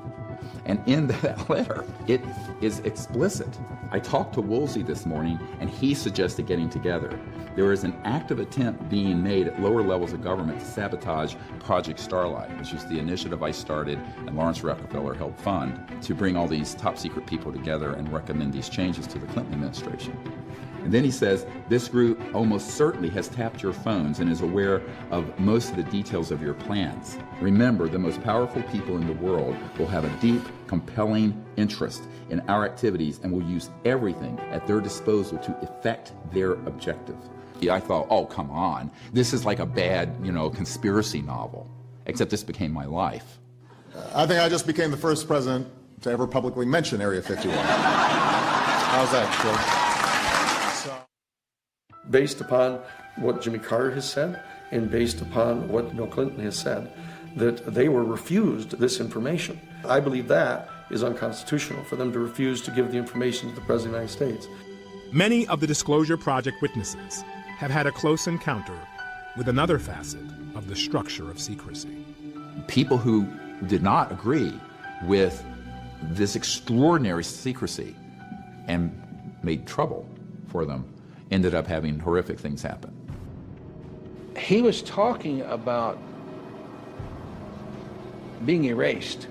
Speaker 9: And in that letter, it is explicit. I talked to Woolsey this morning, and he suggested getting together. There is an active attempt being made at lower levels of government to sabotage Project Starlight, which is the initiative I started and Lawrence Rockefeller helped fund to bring all these top secret people together and recommend these changes to the Clinton administration. And then he says, this group almost certainly has tapped your phones and is aware of most of the details of your plans. Remember, the most powerful people in the world will have a deep, compelling interest in our activities and will use everything at their disposal to effect their objective. I thought, oh, come on. This is like a bad, conspiracy novel, except this became my life.
Speaker 3: I think I just became the first president to ever publicly mention Area 51. How's that, George?
Speaker 6: Based upon what Jimmy Carter has said and based upon what Bill Clinton has said, that they were refused this information. I believe that is unconstitutional for them to refuse to give the information to the President of the United States.
Speaker 1: Many of the Disclosure Project witnesses have had a close encounter with another facet of the structure of secrecy.
Speaker 9: People who did not agree with this extraordinary secrecy and made trouble for them ended up having horrific things happen.
Speaker 5: He was talking about being erased.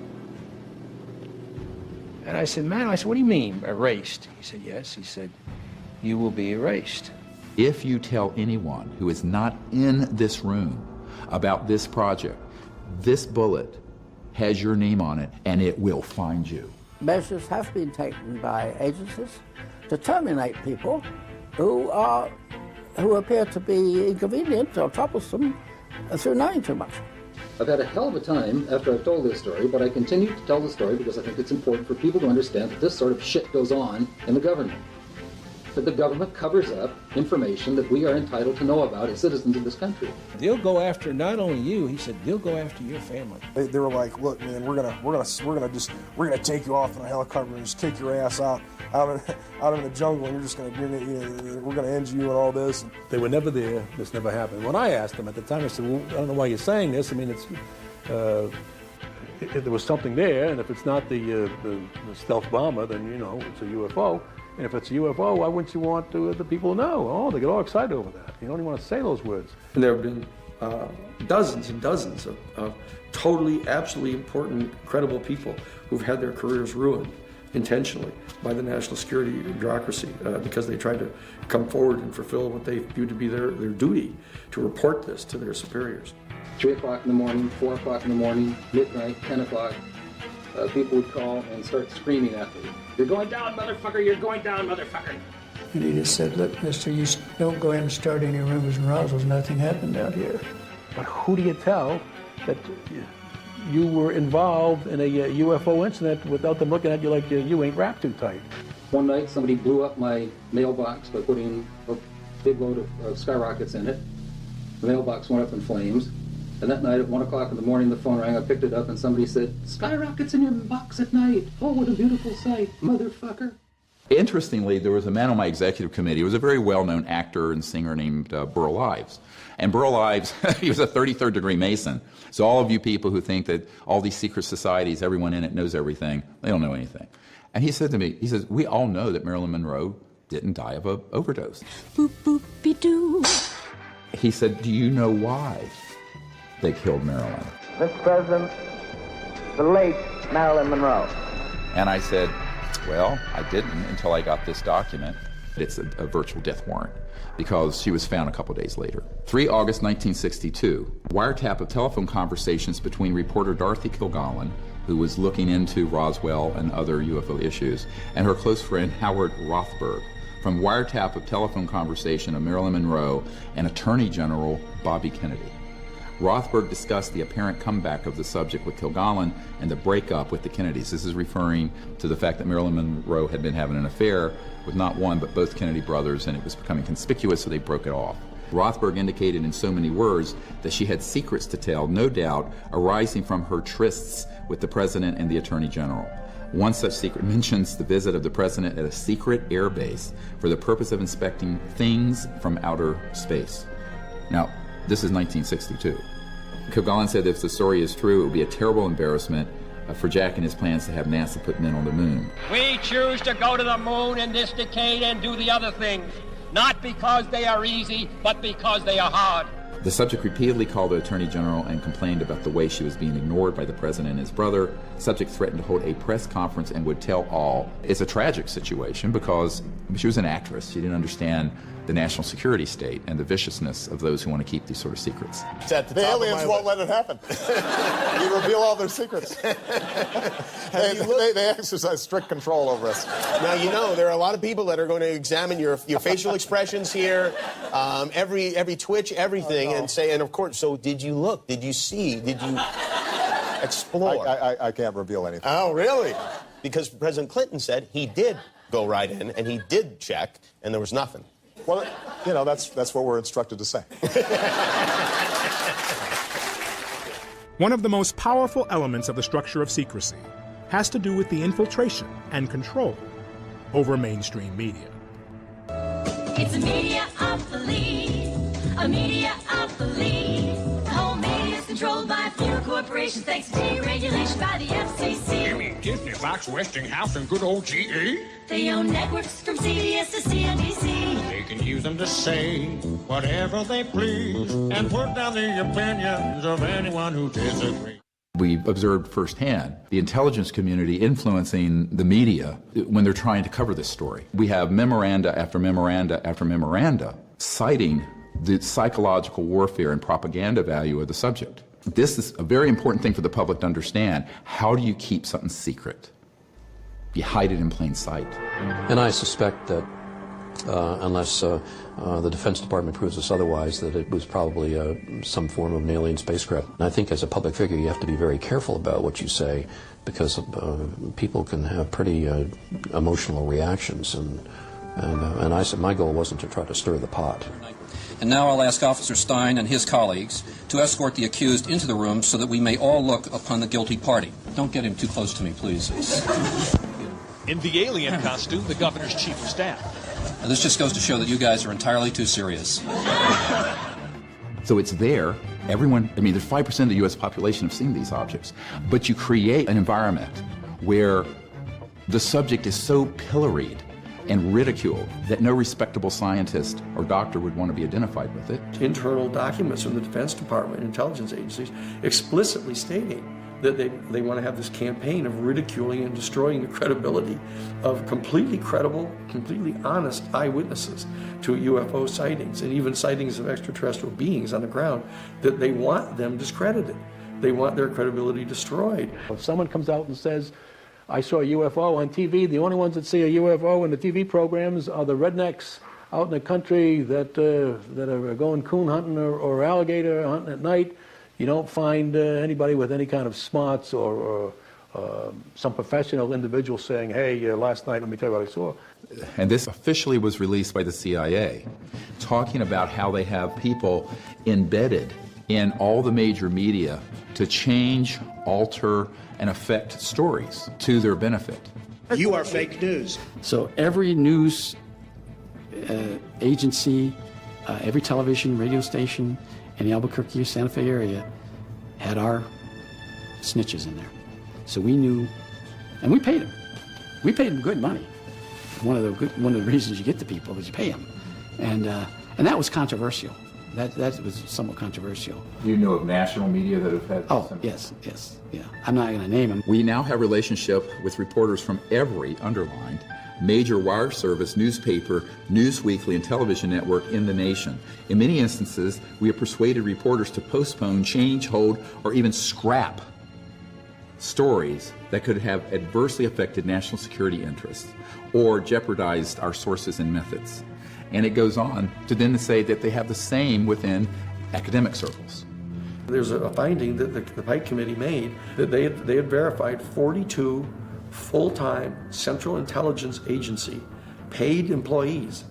Speaker 5: And I said, man, what do you mean, erased? He said, yes. He said, you will be erased.
Speaker 9: If you tell anyone who is not in this room about this project, this bullet has your name on it, and it will find you.
Speaker 2: Measures have been taken by agencies to terminate people who appear to be inconvenient or troublesome through knowing too much.
Speaker 7: I've had a hell of a time after I've told this story, but I continue to tell the story because I think it's important for people to understand that this sort of shit goes on in the government. That the government covers up information that we are entitled to know about as citizens of this country.
Speaker 5: They'll go after not only you, he said, they'll go after your family.
Speaker 8: They were like, look, man, we're gonna take you off in a helicopter and just kick your ass out in the jungle, and we're gonna end you and all this.
Speaker 23: They were never there. This never happened. When I asked them at the time, I said, well, I don't know why you're saying this. I mean, it's if there was something there, and if it's not the stealth bomber, then it's a UFO. And if it's a UFO, why wouldn't you want the people to know? Oh, they get all excited over that. You don't even want to say those words.
Speaker 6: And there have been dozens and dozens of totally, absolutely important, credible people who've had their careers ruined intentionally by the national security bureaucracy because they tried to come forward and fulfill what they viewed to be their duty to report this to their superiors.
Speaker 7: 3 o'clock in the morning, 4 o'clock in the morning, midnight, 10 o'clock, people would call and start screaming at me. You're going down, motherfucker! You're going down, motherfucker!
Speaker 4: And he just said, look, mister, you don't go in and start any rumors and razzles. Nothing happened out here.
Speaker 23: But who do you tell that you were involved in a UFO incident without them looking at you like you ain't wrapped too tight?
Speaker 7: One night, somebody blew up my mailbox by putting a big load of skyrockets in it. The mailbox went up in flames. And that night at 1 o'clock in the morning, the phone rang. I picked it up and somebody said, skyrockets in your box at night. Oh, what a beautiful sight, motherfucker.
Speaker 9: Interestingly, there was a man on my executive committee. He was a very well-known actor and singer named Burl Ives. And Burl Ives, he was a 33rd degree Mason. So all of you people who think that all these secret societies, everyone in it knows everything, they don't know anything. And he said to me, he says, we all know that Marilyn Monroe didn't die of an overdose.
Speaker 24: Boop, boop-be-doo.
Speaker 9: He said, do you know why they killed Marilyn?
Speaker 2: Mr. President, the late Marilyn Monroe.
Speaker 9: And I said, well, I didn't until I got this document. It's a virtual death warrant because she was found a couple days later. 3 August 1962, wiretap of telephone conversations between reporter Dorothy Kilgallen, who was looking into Roswell and other UFO issues, and her close friend Howard Rothberg, from wiretap of telephone conversation of Marilyn Monroe and Attorney General Bobby Kennedy. Rothberg discussed the apparent comeback of the subject with Kilgallen and the breakup with the Kennedys. This is referring to the fact that Marilyn Monroe had been having an affair with not one but both Kennedy brothers, and it was becoming conspicuous, so they broke it off. Rothberg indicated in so many words that she had secrets to tell, no doubt arising from her trysts with the President and the Attorney General. One such secret mentions the visit of the President at a secret air base for the purpose of inspecting things from outer space. Now, this is 1962. Kilgallen said that if the story is true, it would be a terrible embarrassment for Jack and his plans to have NASA put men on the moon.
Speaker 25: We choose to go to the moon in this decade and do the other things, not because they are easy, but because they are hard.
Speaker 9: The subject repeatedly called the Attorney General and complained about the way she was being ignored by the President and his brother. The subject threatened to hold a press conference and would tell all. It's a tragic situation because she was an actress. She didn't understand the national security state and the viciousness of those who want to keep these sort of secrets.
Speaker 3: The aliens won't let it happen. You reveal all their secrets. They exercise strict control over us.
Speaker 10: Now, you know, there are a lot of people that are going to examine your facial expressions here, every twitch, everything, and say, and of course, so did you look? Did you see? Did you explore?
Speaker 3: I can't reveal anything.
Speaker 10: Oh, really? Because President Clinton said he did go right in, and he did check, and there was nothing.
Speaker 3: Well, you know, that's what we're instructed to say.
Speaker 1: One of the most powerful elements of the structure of secrecy has to do with the infiltration and control over mainstream media.
Speaker 24: It's a media of police, a media of police. The whole media is controlled by a few corporations thanks to deregulation by the FCC.
Speaker 26: You mean Disney, Fox, Westinghouse, and good old GE?
Speaker 24: They own networks from CBS to CNBC.
Speaker 26: They can use them to say whatever they please and put down the opinions of anyone who disagrees.
Speaker 9: We observed firsthand the intelligence community influencing the media when they're trying to cover this story. We have memoranda after memoranda after memoranda citing the psychological warfare and propaganda value of the subject. This is a very important thing for the public to understand. How do you keep something secret? You hide it in plain sight.
Speaker 11: And I suspect that unless the Defense Department proves us otherwise, that it was probably some form of an alien spacecraft. And I think as a public figure you have to be very careful about what you say, because people can have pretty emotional reactions, and I said my goal wasn't to try to stir the pot.
Speaker 12: And now I'll ask Officer Stein and his colleagues to escort the accused into the room so that we may all look upon the guilty party. Don't get him too close to me, please.
Speaker 13: In the alien costume, the governor's chief of staff.
Speaker 12: Now, this just goes to show that you guys are entirely too serious.
Speaker 9: So it's there. Everyone, I mean, there's 5% of the U.S. population have seen these objects. But you create an environment where the subject is so pilloried and ridiculed that no respectable scientist or doctor would want to be identified with it.
Speaker 6: Internal documents from the Defense Department and intelligence agencies explicitly stating that they want to have this campaign of ridiculing and destroying the credibility of completely credible, completely honest eyewitnesses to UFO sightings, and even sightings of extraterrestrial beings on the ground, that they want them discredited. They want their credibility destroyed.
Speaker 23: If someone comes out and says, I saw a UFO on TV, the only ones that see a UFO in the TV programs are the rednecks out in the country that are going coon hunting or alligator hunting at night. You don't find anybody with any kind of smarts or some professional individual saying, hey, last night, let me tell you what I saw.
Speaker 9: And this officially was released by the CIA, talking about how they have people embedded in all the major media to change, alter, and affect stories to their benefit.
Speaker 26: You are fake news.
Speaker 14: So every news agency, every television, radio station in the Albuquerque, Santa Fe area had our snitches in there. So we knew, and we paid them. We paid them good money. One of the reasons you get the people is you pay them, and that was controversial. That was somewhat controversial.
Speaker 9: Do you know of national media that have had?
Speaker 14: Oh, yes, yeah. I'm not going to name them.
Speaker 9: We now have a relationship with reporters from every underlined major wire service, newspaper, news weekly, and television network in the nation. In many instances, we have persuaded reporters to postpone, change, hold, or even scrap stories that could have adversely affected national security interests or jeopardized our sources and methods. And it goes on to then say that they have the same within academic circles.
Speaker 6: There's a finding that the Pike Committee made that they had verified 42 full-time Central Intelligence Agency paid employees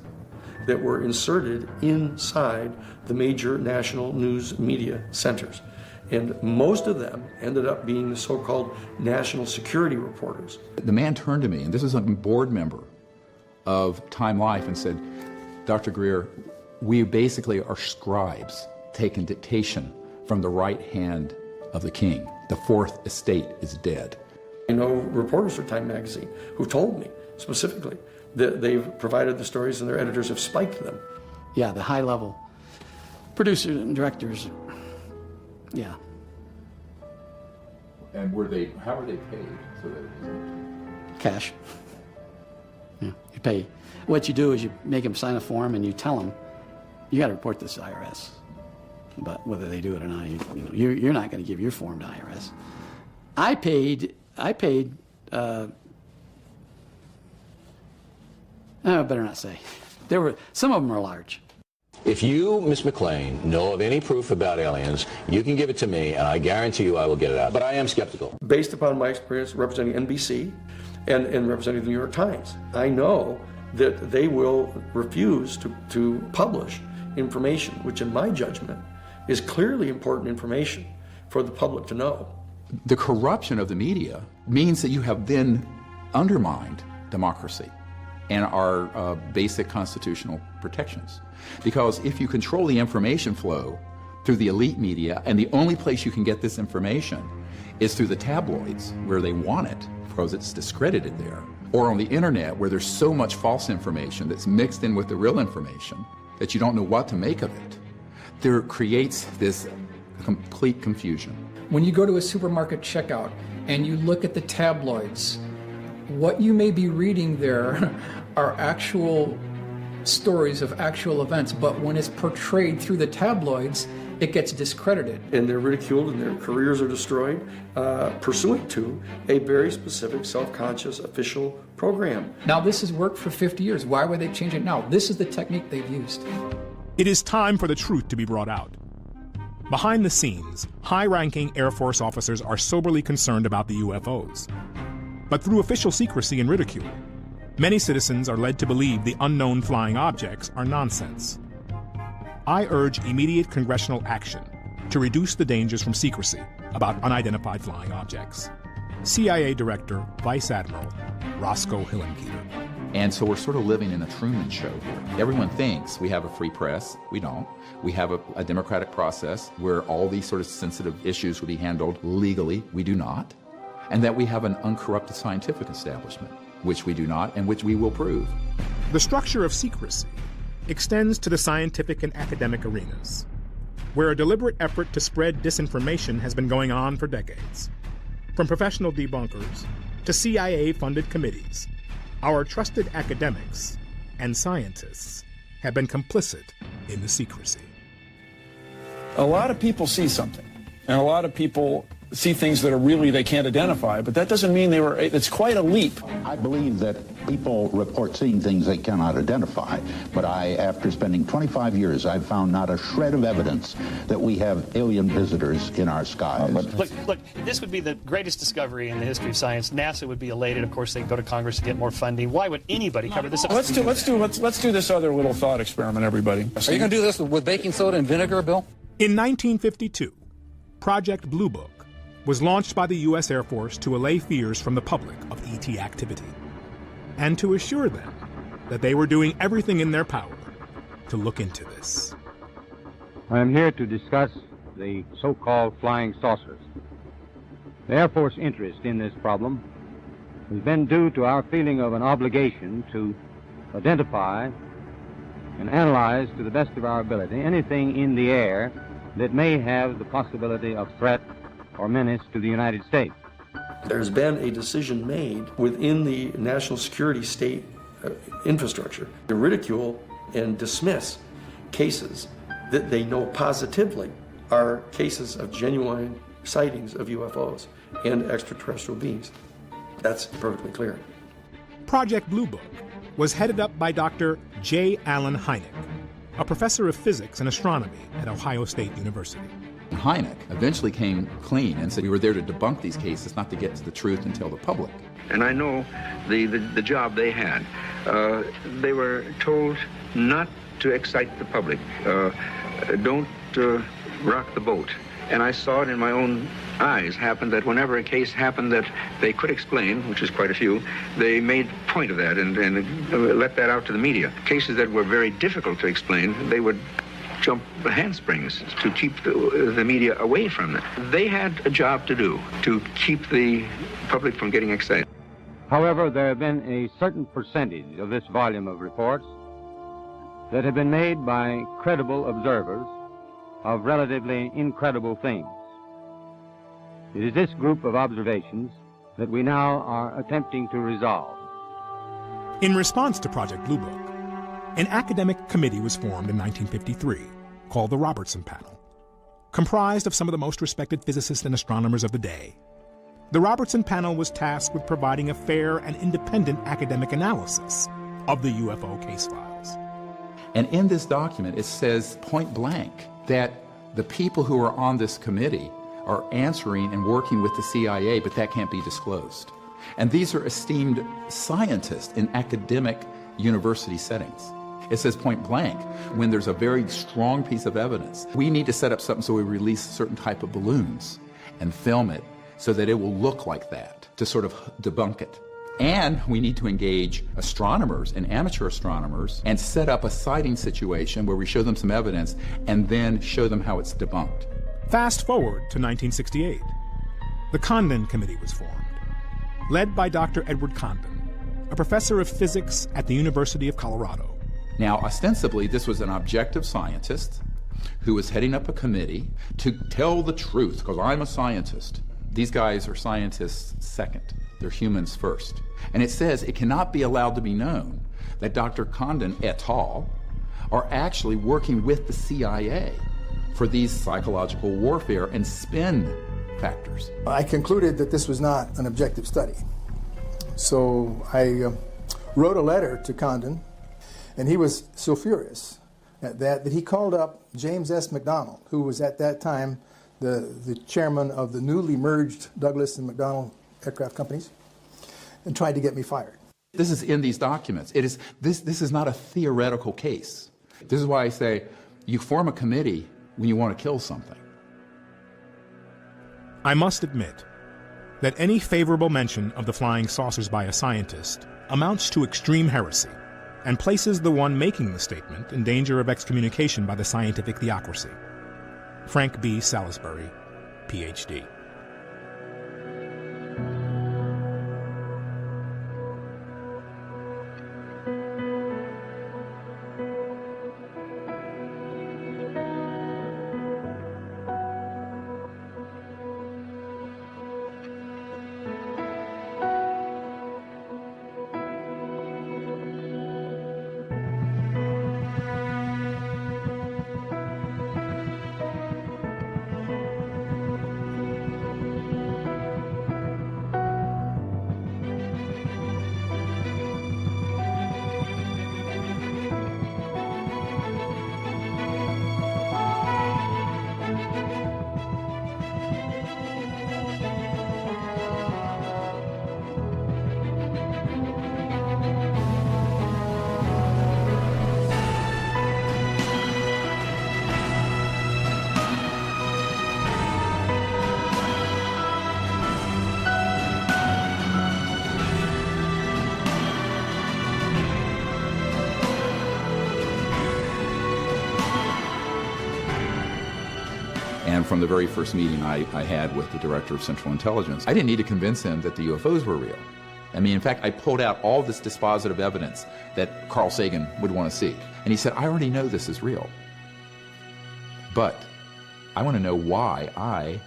Speaker 6: that were inserted inside the major national news media centers. And most of them ended up being the so-called national security reporters.
Speaker 9: The man turned to me, and this is a board member of Time Life, and said, Dr. Greer, we basically are scribes taking dictation from the right hand of the king. The fourth estate is dead.
Speaker 6: I know reporters for Time magazine who told me specifically that they've provided the stories and their editors have spiked them.
Speaker 14: Yeah, the high-level producers and directors, yeah.
Speaker 9: And how were they paid? So that
Speaker 14: Cash. Yeah, you pay. What you do is you make them sign a form and you tell them, you got to report this to IRS. But whether they do it or not, you're not going to give your form to IRS. I paid, I better not say. Some of them are large.
Speaker 15: If you, Ms. McLean, know of any proof about aliens, you can give it to me, and I guarantee you I will get it out. But I am skeptical.
Speaker 6: Based upon my experience representing NBC and representing the New York Times, I know that they will refuse to publish information, which in my judgment is clearly important information for the public to know.
Speaker 9: The corruption of the media means that you have then undermined democracy and our basic constitutional protections. Because if you control the information flow through the elite media, and the only place you can get this information is through the tabloids, where they want it, because it's discredited there, or on the internet, where there's so much false information that's mixed in with the real information that you don't know what to make of it, there creates this complete confusion.
Speaker 16: When you go to a supermarket checkout and you look at the tabloids, what you may be reading there are actual stories of actual events, but when it's portrayed through the tabloids, it gets discredited.
Speaker 6: And they're ridiculed and their careers are destroyed pursuant to a very specific self-conscious official program.
Speaker 16: Now this has worked for 50 years. Why would they change it now? This is the technique they've used.
Speaker 1: It is time for the truth to be brought out. Behind the scenes, high-ranking Air Force officers are soberly concerned about the UFOs. But through official secrecy and ridicule, many citizens are led to believe the unknown flying objects are nonsense. I urge immediate congressional action to reduce the dangers from secrecy about unidentified flying objects. CIA Director Vice Admiral Roscoe Hillenkoetter.
Speaker 9: And so we're sort of living in a Truman Show here. Everyone thinks we have a free press. We don't. We have a democratic process where all these sort of sensitive issues will be handled legally. We do not. And that we have an uncorrupted scientific establishment, which we do not, and which we will prove.
Speaker 1: The structure of secrecy extends to the scientific and academic arenas, where a deliberate effort to spread disinformation has been going on for decades. From professional debunkers to CIA-funded committees, our trusted academics and scientists have been complicit in the secrecy.
Speaker 17: A lot of people see something, and a lot of people see things that are really they can't identify, but that doesn't mean it's quite a leap.
Speaker 18: I believe that people report seeing things they cannot identify, but after spending 25 years, I've found not a shred of evidence that we have alien visitors in our skies.
Speaker 19: Look, this would be the greatest discovery in the history of science. NASA would be elated. Of course, they'd go to Congress to get more funding. Why would anybody cover this up?
Speaker 17: Let's do this other little thought experiment, everybody.
Speaker 12: Are you going to do this with baking soda and vinegar, Bill?
Speaker 1: In 1952, Project Blue Book was launched by the U.S. Air Force to allay fears from the public of ET activity and to assure them that they were doing everything in their power to look into this.
Speaker 20: I am here to discuss the so-called flying saucers. The Air Force interest in this problem has been due to our feeling of an obligation to identify and analyze to the best of our ability anything in the air that may have the possibility of threat or menace to the United States.
Speaker 6: There's been a decision made within the national security state infrastructure to ridicule and dismiss cases that they know positively are cases of genuine sightings of UFOs and extraterrestrial beings. That's perfectly clear.
Speaker 1: Project Blue Book was headed up by Dr. J. Allen Hynek, a professor of physics and astronomy at Ohio State University.
Speaker 9: Hynek eventually came clean and said we were there to debunk these cases, not to get to the truth and tell the public.
Speaker 21: And I know the job they had. They were told not to excite the public. Don't rock the boat. And I saw it in my own eyes happen that whenever a case happened that they could explain, which is quite a few, they made point of that and let that out to the media. Cases that were very difficult to explain, they would jump the handsprings to keep the media away from them. They had a job to do to keep the public from getting excited.
Speaker 20: However, there have been a certain percentage of this volume of reports that have been made by credible observers of relatively incredible things. It is this group of observations that we now are attempting to resolve.
Speaker 1: In response to Project Blue Book, an academic committee was formed in 1953 called the Robertson Panel, comprised of some of the most respected physicists and astronomers of the day. The Robertson Panel was tasked with providing a fair and independent academic analysis of the UFO case files.
Speaker 9: And in this document, it says point blank that the people who are on this committee are answering and working with the CIA, but that can't be disclosed. And these are esteemed scientists in academic university settings. It says point blank, when there's a very strong piece of evidence, we need to set up something so we release a certain type of balloons and film it so that it will look like that, to sort of debunk it. And we need to engage astronomers and amateur astronomers and set up a sighting situation where we show them some evidence and then show them how it's debunked.
Speaker 1: Fast forward to 1968. The Condon Committee was formed, led by Dr. Edward Condon, a professor of physics at the University of Colorado.
Speaker 9: Now, ostensibly, this was an objective scientist who was heading up a committee to tell the truth, because I'm a scientist. These guys are scientists second. They're humans first. And it says it cannot be allowed to be known that Dr. Condon et al. Are actually working with the CIA for these psychological warfare and spin factors.
Speaker 2: I concluded that this was not an objective study. So I wrote a letter to Condon, and he was so furious at that he called up James S. McDonnell, who was at that time the chairman of the newly merged Douglas and McDonnell aircraft companies, and tried to get me fired.
Speaker 9: This is in these documents. This is not a theoretical case. This is why I say you form a committee when you want to kill something.
Speaker 1: I must admit that any favorable mention of the flying saucers by a scientist amounts to extreme heresy and places the one making the statement in danger of excommunication by the scientific theocracy. Frank B. Salisbury, Ph.D.
Speaker 9: And from the very first meeting I had with the Director of Central Intelligence, I didn't need to convince him that the UFOs were real. I mean, in fact, I pulled out all this dispositive evidence that Carl Sagan would want to see. And he said, I already know this is real. But I want to know why I,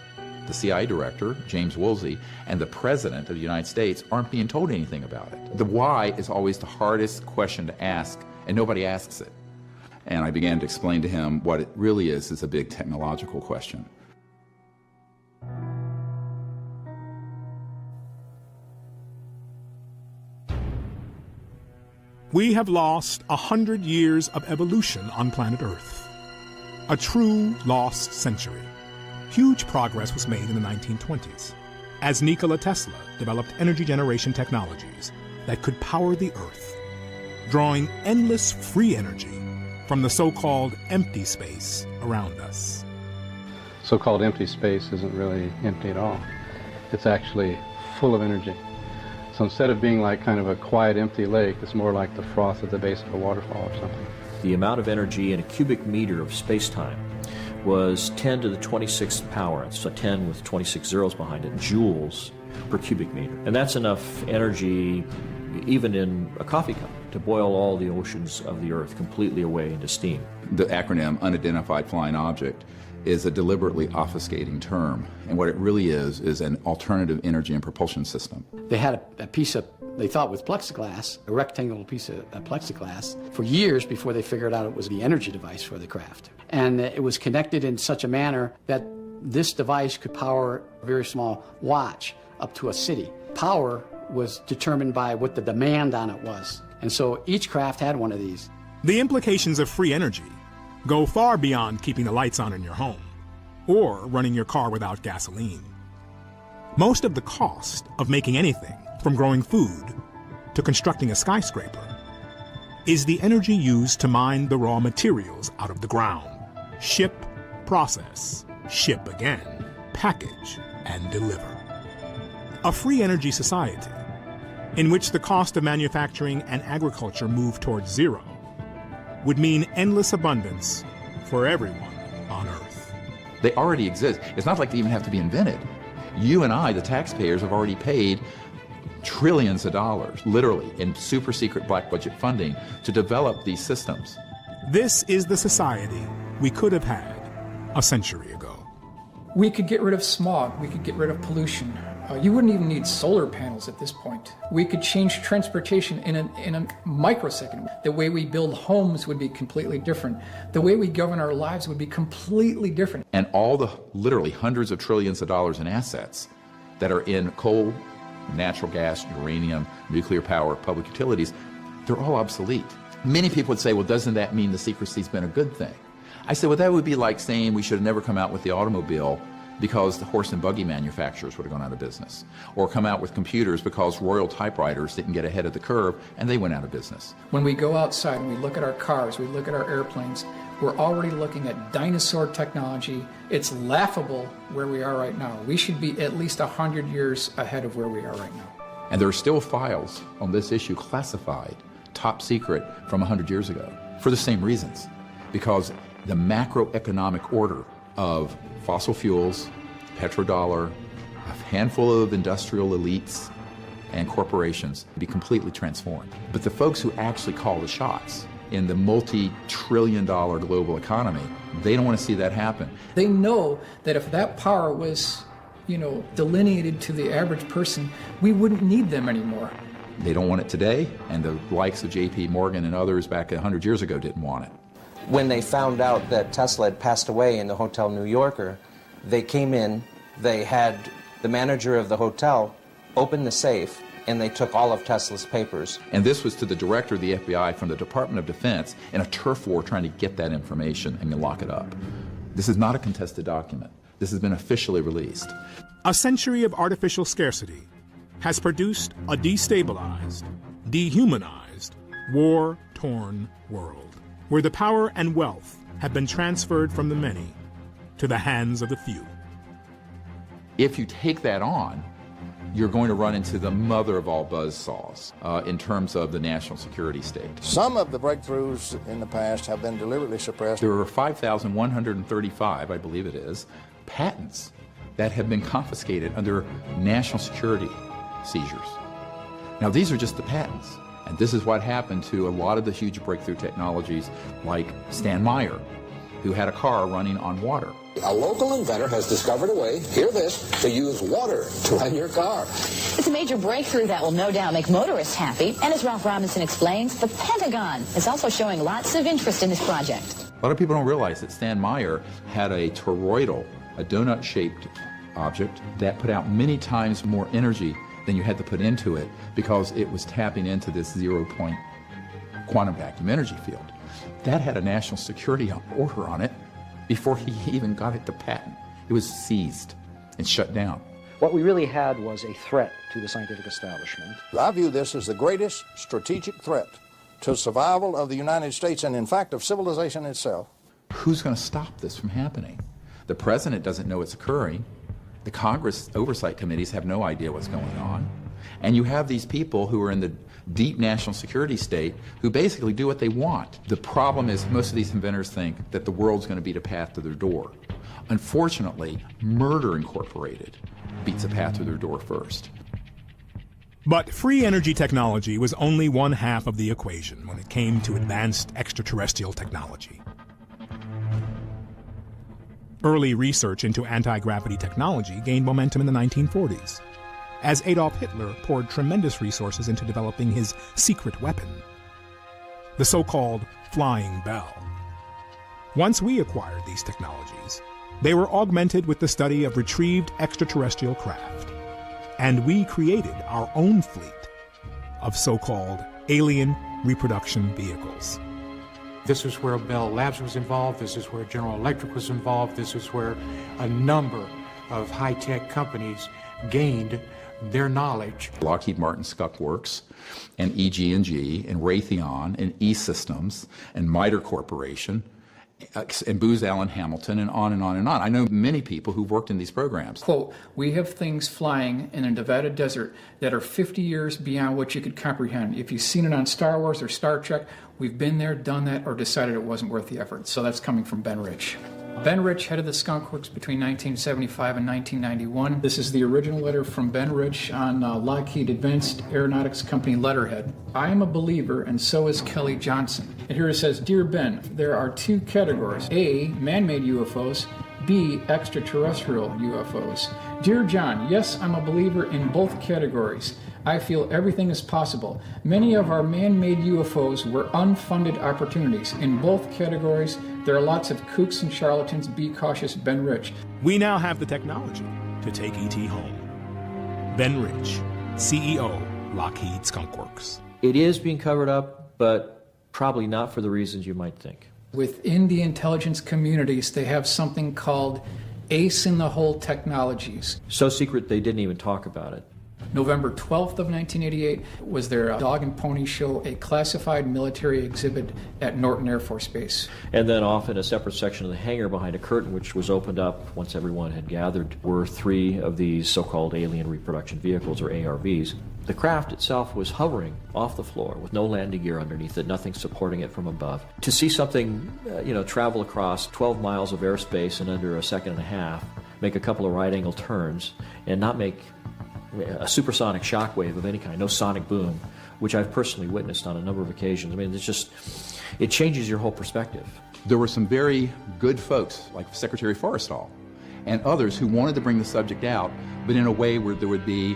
Speaker 9: the CIA Director, James Woolsey, and the President of the United States aren't being told anything about it. The why is always the hardest question to ask, and nobody asks it. And I began to explain to him what it really is a big technological question.
Speaker 1: We have lost 100 years of evolution on planet Earth. A true lost century. Huge progress was made in the 1920s, as Nikola Tesla developed energy generation technologies that could power the Earth, drawing endless free energy from the so-called empty space around us.
Speaker 20: So-called empty space isn't really empty at all. It's actually full of energy. So instead of being like kind of a quiet, empty lake, it's more like the froth at the base of a waterfall or something.
Speaker 4: The amount of energy in a cubic meter of space-time was 10 to the 26th power, so 10 with 26 zeros behind it, joules per cubic meter. And that's enough energy, even in a coffee cup, to boil all the oceans of the Earth completely away into steam.
Speaker 9: The acronym Unidentified Flying Object is a deliberately obfuscating term, and what it really is an alternative energy and propulsion system.
Speaker 14: They had a piece of, they thought was plexiglass, a rectangular piece of plexiglass, for years before they figured out it was the energy device for the craft. And it was connected in such a manner that this device could power a very small watch up to a city. Power was determined by what the demand on it was. And so each craft had one of these.
Speaker 1: The implications of free energy go far beyond keeping the lights on in your home or running your car without gasoline. Most of the cost of making anything, from growing food to constructing a skyscraper, is the energy used to mine the raw materials out of the ground. Ship, process, ship again, package, and deliver. A free energy society in which the cost of manufacturing and agriculture move towards zero would mean endless abundance for everyone on Earth.
Speaker 9: They already exist. It's not like they even have to be invented. You and I, the taxpayers, have already paid trillions of dollars, literally, in super secret black budget funding to develop these systems.
Speaker 1: This is the society we could have had a century ago.
Speaker 16: We could get rid of smog. We could get rid of pollution. You wouldn't even need solar panels at this point. We could change transportation in a microsecond. The way we build homes would be completely different. The way we govern our lives would be completely different.
Speaker 9: And all the literally hundreds of trillions of dollars in assets that are in coal, natural gas, uranium, nuclear power, public utilities, they're all obsolete. Many people would say, well, doesn't that mean the secrecy's been a good thing? I said, well, that would be like saying we should have never come out with the automobile because the horse and buggy manufacturers would have gone out of business, or come out with computers because Royal typewriters didn't get ahead of the curve and they went out of business.
Speaker 16: When we go outside and we look at our cars, we look at our airplanes, we're already looking at dinosaur technology. It's laughable where we are right now. We should be at least 100 years ahead of where we are right now.
Speaker 9: And there are still files on this issue classified, top secret, from 100 years ago, for the same reasons. Because the macroeconomic order of fossil fuels, petrodollar, a handful of industrial elites and corporations be completely transformed. But the folks who actually call the shots in the multi-trillion-dollar global economy, they don't want to see that happen.
Speaker 16: They know that if that power was, delineated to the average person, we wouldn't need them anymore.
Speaker 9: They don't want it today, and the likes of J.P. Morgan and others back 100 years ago didn't want it.
Speaker 5: When they found out that Tesla had passed away in the Hotel New Yorker, they came in, they had the manager of the hotel open the safe, and they took all of Tesla's papers.
Speaker 9: And this was to the director of the FBI from the Department of Defense in a turf war trying to get that information and lock it up. This is not a contested document. This has been officially released.
Speaker 1: A century of artificial scarcity has produced a destabilized, dehumanized, war-torn world, where the power and wealth have been transferred from the many to the hands of the few.
Speaker 9: If you take that on, you're going to run into the mother of all buzzsaws in terms of the national security state.
Speaker 7: Some of the breakthroughs in the past have been deliberately suppressed.
Speaker 9: There are 5,135, I believe it is, patents that have been confiscated under national security seizures. Now, these are just the patents. And this is what happened to a lot of the huge breakthrough technologies like Stan Meyer, who had a car running on water.
Speaker 8: A local inventor has discovered a way, hear this, to use water to run your car.
Speaker 10: It's a major breakthrough that will no doubt make motorists happy. And as Ralph Robinson explains, the Pentagon is also showing lots of interest in this project.
Speaker 9: A lot of people don't realize that Stan Meyer had a toroidal, a donut-shaped object that put out many times more energy than you had to put into it because it was tapping into this 0-point quantum vacuum energy field. That had a national security order on it before he even got it to patent. It was seized and shut down.
Speaker 22: What we really had was a threat to the scientific establishment.
Speaker 7: I view this as the greatest strategic threat to survival of the United States and, in fact, of civilization itself.
Speaker 9: Who's going to stop this from happening? The president doesn't know it's occurring. The Congress oversight committees have no idea what's going on. And you have these people who are in the deep national security state who basically do what they want. The problem is most of these inventors think that the world's going to beat a path to their door. Unfortunately, Murder Incorporated beats a path to their door first.
Speaker 1: But free energy technology was only one half of the equation when it came to advanced extraterrestrial technology. Early research into anti-gravity technology gained momentum in the 1940s, as Adolf Hitler poured tremendous resources into developing his secret weapon, the so-called flying bell. Once we acquired these technologies, they were augmented with the study of retrieved extraterrestrial craft, and we created our own fleet of so-called alien reproduction vehicles.
Speaker 25: This is where Bell Labs was involved, this is where General Electric was involved, this is where a number of high-tech companies gained their knowledge.
Speaker 9: Lockheed Martin Skunk Works, and EG&G, and Raytheon, and E-Systems, and MITRE Corporation, and Booz Allen Hamilton, and on and on and on. I know many people who've worked in these programs.
Speaker 16: Quote, we have things flying in a Nevada desert that are 50 years beyond what you could comprehend. If you've seen it on Star Wars or Star Trek, we've been there, done that, or decided it wasn't worth the effort. So that's coming from Ben Rich. Ben Rich headed the Skunk Works between 1975 and 1991. This is the original letter from Ben Rich on Lockheed Advanced Aeronautics Company letterhead. I am a believer, and so is Kelly Johnson. And here it says, Dear Ben, there are two categories. A, man-made UFOs. B, extraterrestrial UFOs. Dear John, yes, I'm a believer in both categories. I feel everything is possible. Many of our man-made UFOs were unfunded opportunities. In both categories, there are lots of kooks and charlatans. Be cautious, Ben Rich.
Speaker 1: We now have the technology to take ET home. Ben Rich, CEO, Lockheed Skunk Works.
Speaker 4: It is being covered up, but probably not for the reasons you might think.
Speaker 16: Within the intelligence communities, they have something called ace-in-the-hole technologies.
Speaker 4: So secret they didn't even talk about it.
Speaker 16: November 12th of 1988 was their dog and pony show, a classified military exhibit at Norton Air Force Base.
Speaker 4: And then off in a separate section of the hangar behind a curtain, which was opened up once everyone had gathered, were 3 of these so-called alien reproduction vehicles, or ARVs. The craft itself was hovering off the floor with no landing gear underneath it, nothing supporting it from above. To see something, travel across 12 miles of airspace in under a second and a half, make a couple of right-angle turns, and not make a supersonic shockwave of any kind, no sonic boom, which I've personally witnessed on a number of occasions. I mean, it changes your whole perspective.
Speaker 9: There were some very good folks, like Secretary Forrestal, and others who wanted to bring the subject out, but in a way where there would be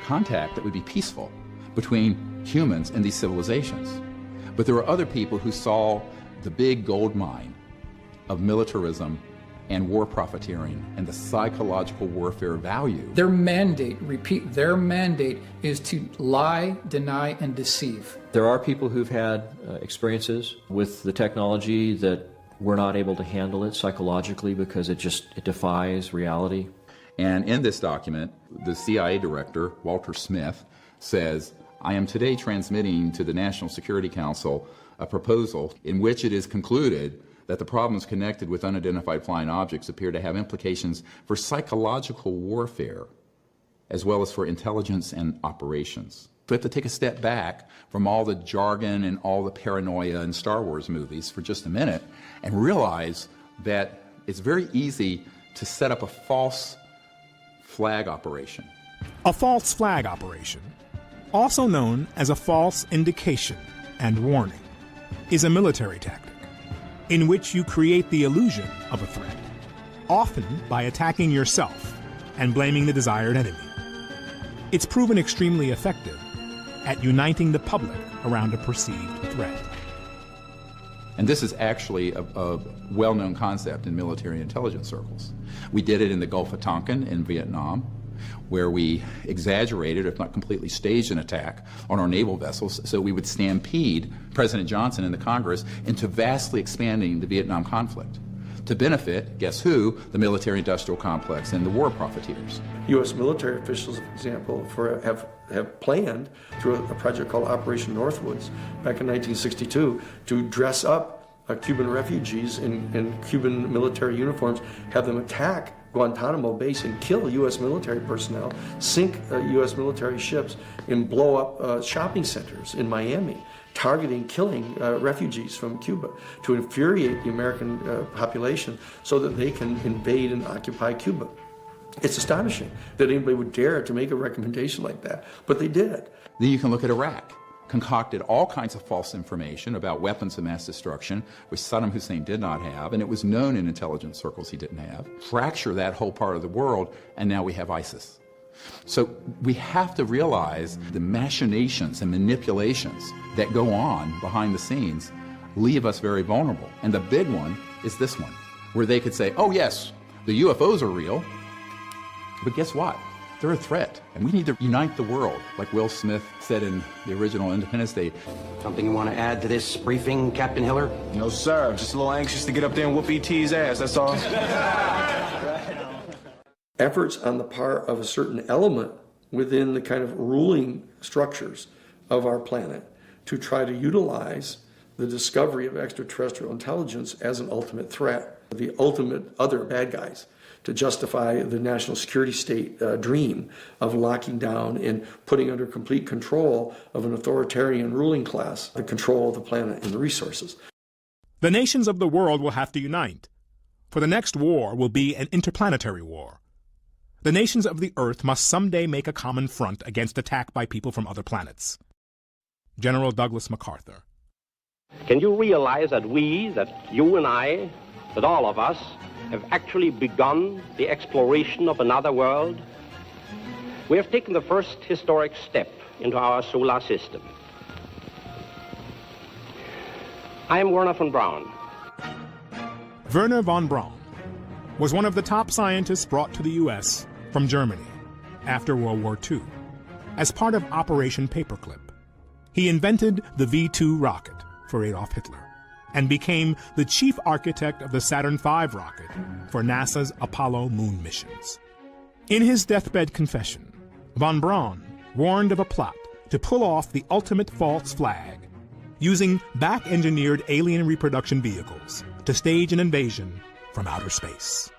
Speaker 9: contact that would be peaceful between humans and these civilizations. But there were other people who saw the big gold mine of militarism and war profiteering and the psychological warfare value.
Speaker 16: Their mandate, repeat, their mandate is to lie, deny, and deceive.
Speaker 4: There are people who've had experiences with the technology that were not able to handle it psychologically because it defies reality.
Speaker 9: And in this document, the CIA director, Walter Smith, says, I am today transmitting to the National Security Council a proposal in which it is concluded that the problems connected with unidentified flying objects appear to have implications for psychological warfare, as well as for intelligence and operations. We have to take a step back from all the jargon and all the paranoia in Star Wars movies for just a minute and realize that it's very easy to set up a false flag operation.
Speaker 1: A false flag operation, also known as a false indication and warning, is a military tactic in which you create the illusion of a threat, often by attacking yourself and blaming the desired enemy. It's proven extremely effective at uniting the public around a perceived threat.
Speaker 9: And this is actually a well-known concept in military intelligence circles. We did it in the Gulf of Tonkin in Vietnam, where we exaggerated, if not completely staged, an attack on our naval vessels so we would stampede President Johnson and the Congress into vastly expanding the Vietnam conflict to benefit, guess who, the military-industrial complex and the war profiteers.
Speaker 6: U.S. military officials, for example, have planned through a project called Operation Northwoods back in 1962 to dress up Cuban refugees in Cuban military uniforms, have them attack Guantanamo base and kill U.S. military personnel, sink U.S. military ships, and blow up shopping centers in Miami, targeting, killing refugees from Cuba to infuriate the American population so that they can invade and occupy Cuba. It's astonishing that anybody would dare to make a recommendation like that, but they did.
Speaker 9: Then you can look at Iraq. Concocted all kinds of false information about weapons of mass destruction, which Saddam Hussein did not have, and it was known in intelligence circles he didn't have. Fracture that whole part of the world, and now we have ISIS. So we have to realize the machinations and manipulations that go on behind the scenes leave us very vulnerable. And the big one is this one, where they could say, oh yes, the UFOs are real, but guess what? They're a threat, and we need to unite the world, like Will Smith said in the original Independence Day.
Speaker 3: Something you want to add to this briefing, Captain Hiller?
Speaker 11: No, sir. Just a little anxious to get up there and whoop ET's ass, that's all.
Speaker 6: Efforts on the part of a certain element within the kind of ruling structures of our planet to try to utilize the discovery of extraterrestrial intelligence as an ultimate threat, the ultimate other bad guys, to justify the national security state dream of locking down and putting under complete control of an authoritarian ruling class the control of the planet and the resources.
Speaker 1: The nations of the world will have to unite, For the next war will be an interplanetary war. The nations of the Earth must someday make a common front against attack by people from other planets. General Douglas MacArthur.
Speaker 13: Can you realize that that you and I, that all of us, have actually begun the exploration of another world? We have taken the first historic step into our solar system. I am Wernher von Braun.
Speaker 1: Wernher von Braun was one of the top scientists brought to the U.S. from Germany after World War II as part of Operation Paperclip. He invented the V-2 rocket for Adolf Hitler and became the chief architect of the Saturn V rocket for NASA's Apollo moon missions. In his deathbed confession, von Braun warned of a plot to pull off the ultimate false flag using back-engineered alien reproduction vehicles to stage an invasion from outer space.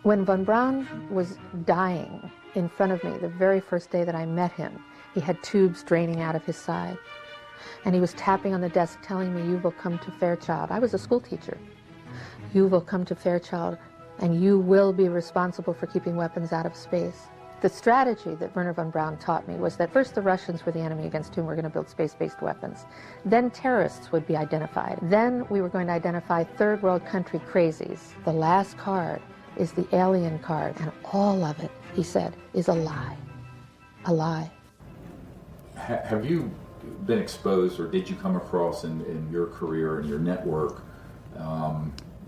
Speaker 15: When von Braun was dying in front of me, the very first day that I met him, he had tubes draining out of his side. And he was tapping on the desk telling me, "You will come to Fairchild." I was a school teacher. "You will come to Fairchild and you will be responsible for keeping weapons out of space." The strategy that Wernher von Braun taught me was that first the Russians were the enemy against whom we're going to build space-based weapons. Then terrorists would be identified. Then we were going to identify third world country crazies. The last card is the alien card, and all of it, he said, is a lie. A lie.
Speaker 9: Have you been exposed, or did you come across in your career and your network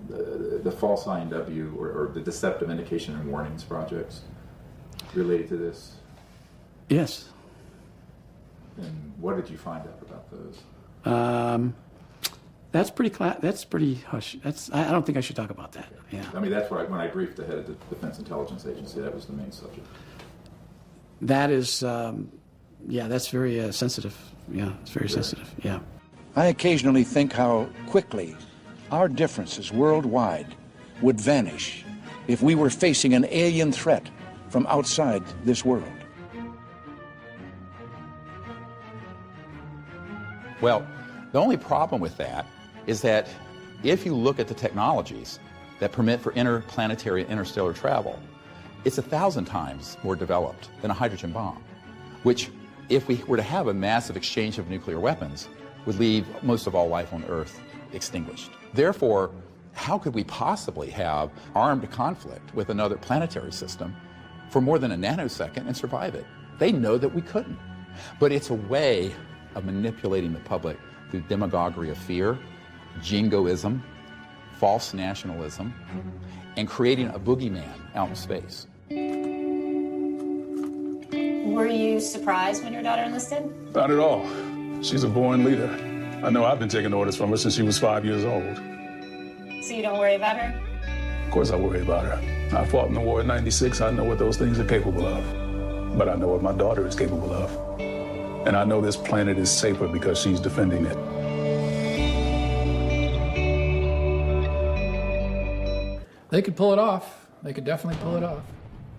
Speaker 9: the false INW or the deceptive indication and warnings projects related to this?
Speaker 14: Yes.
Speaker 9: And what did you find out about those?
Speaker 14: That's pretty hush. I don't think I should talk about that. Yeah.
Speaker 9: I mean, that's when I briefed the head of the Defense Intelligence Agency, that was the main subject.
Speaker 14: That is, that's very sensitive. Yeah, it's very sensitive. Yeah.
Speaker 7: I occasionally think how quickly our differences worldwide would vanish if we were facing an alien threat from outside this world.
Speaker 9: Well, the only problem with that is that if you look at the technologies that permit for interplanetary and interstellar travel, it's 1,000 times more developed than a hydrogen bomb, which, if we were to have a massive exchange of nuclear weapons, would leave most of all life on Earth extinguished. Therefore, how could we possibly have armed conflict with another planetary system for more than a nanosecond and survive it? They know that we couldn't. But it's a way of manipulating the public through demagoguery of fear, jingoism, false nationalism, and creating a boogeyman out in space.
Speaker 10: Were you surprised when your daughter enlisted?
Speaker 17: Not at all. She's a born leader. I know I've been taking orders from her since she was 5 years old.
Speaker 10: So you don't worry about her?
Speaker 17: Of course I worry about her. I fought in the war in '96. I know what those things are capable of. But I know what my daughter is capable of. And I know this planet is safer because she's defending it.
Speaker 16: They could pull it off. They could definitely pull it off.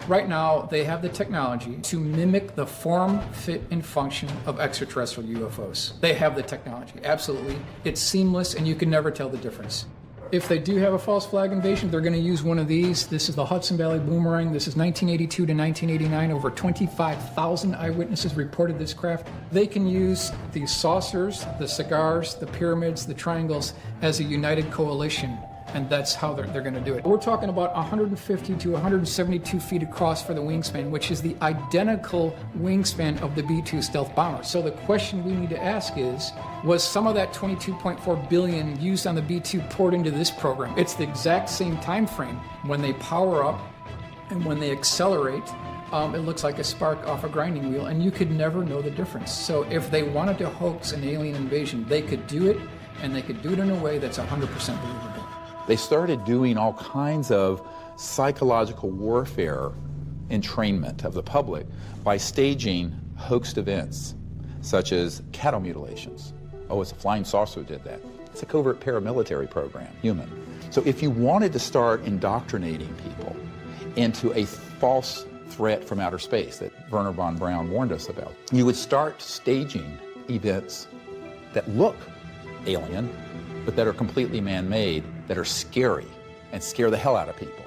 Speaker 16: Right now, they have the technology to mimic the form, fit, and function of extraterrestrial UFOs. They have the technology, absolutely. It's seamless, and you can never tell the difference. If they do have a false flag invasion, they're going to use one of these. This is the Hudson Valley Boomerang. This is 1982 to 1989. Over 25,000 eyewitnesses reported this craft. They can use the saucers, the cigars, the pyramids, the triangles as a united coalition. And that's how they're going to do it. We're talking about 150 to 172 feet across for the wingspan, which is the identical wingspan of the B-2 stealth bomber. So the question we need to ask is, was some of that $22.4 billion used on the B-2 poured into this program? It's the exact same time frame. When they power up and when they accelerate, it looks like a spark off a grinding wheel, and you could never know the difference. So if they wanted to hoax an alien invasion, they could do it, and they could do it in a way that's 100% believable.
Speaker 9: They started doing all kinds of psychological warfare entrainment of the public by staging hoaxed events, such as cattle mutilations. Oh, it's a flying saucer who did that. It's a covert paramilitary program, human. So if you wanted to start indoctrinating people into a false threat from outer space that Wernher von Braun warned us about, you would start staging events that look alien, but that are completely man-made, that are scary, and scare the hell out of people.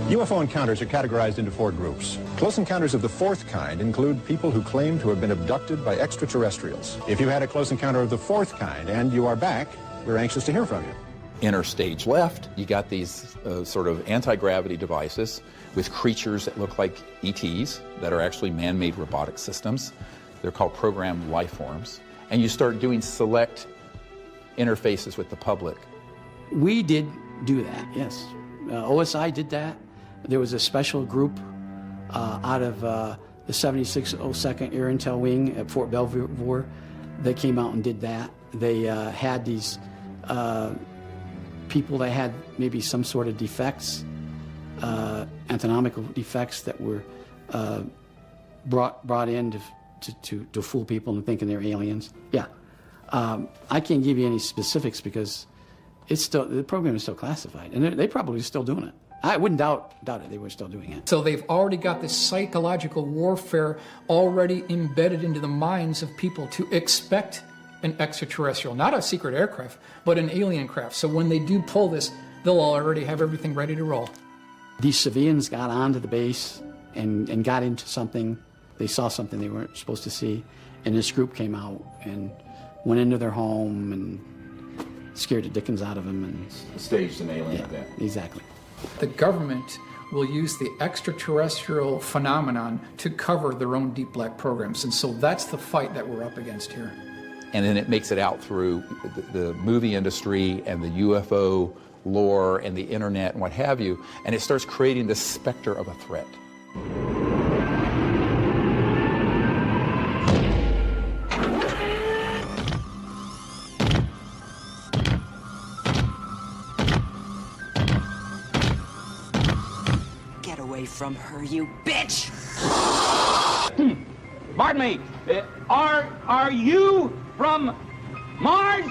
Speaker 12: UFO encounters are categorized into 4 groups. Close encounters of the 4th kind include people who claim to have been abducted by extraterrestrials. If you had a close encounter of the 4th kind and you are back, we're anxious to hear from you.
Speaker 9: Inner stage left, you got these sort of anti-gravity devices with creatures that look like ETs that are actually man-made robotic systems. They're called programmed life forms. And you start doing select interfaces with the public.
Speaker 14: We did do that, yes. OSI did that. There was a special group out of the 7602nd Air Intel Wing at Fort Belvoir that came out and did that. They had these people that had maybe some sort of defects, anatomical defects that were brought in to fool people into thinking they're aliens. Yeah. I can't give you any specifics because the program is still classified, and they probably still doing it. I wouldn't doubt it. They were still doing it.
Speaker 16: So they've already got this psychological warfare already embedded into the minds of people to expect an extraterrestrial, not a secret aircraft, but an alien craft. So when they do pull this, they'll already have everything ready to roll.
Speaker 14: These civilians got onto the base and got into something. They saw something they weren't supposed to see, and this group came out and went into their home and scared the dickens out of them and
Speaker 9: staged an alien event.
Speaker 14: Exactly.
Speaker 16: The government will use the extraterrestrial phenomenon to cover their own deep black programs, and so that's the fight that we're up against here.
Speaker 9: And then it makes it out through the movie industry and the UFO lore and the internet and what have you, and it starts creating this specter of a threat.
Speaker 18: Get away from her, you bitch!
Speaker 19: Pardon me, are you from Mars?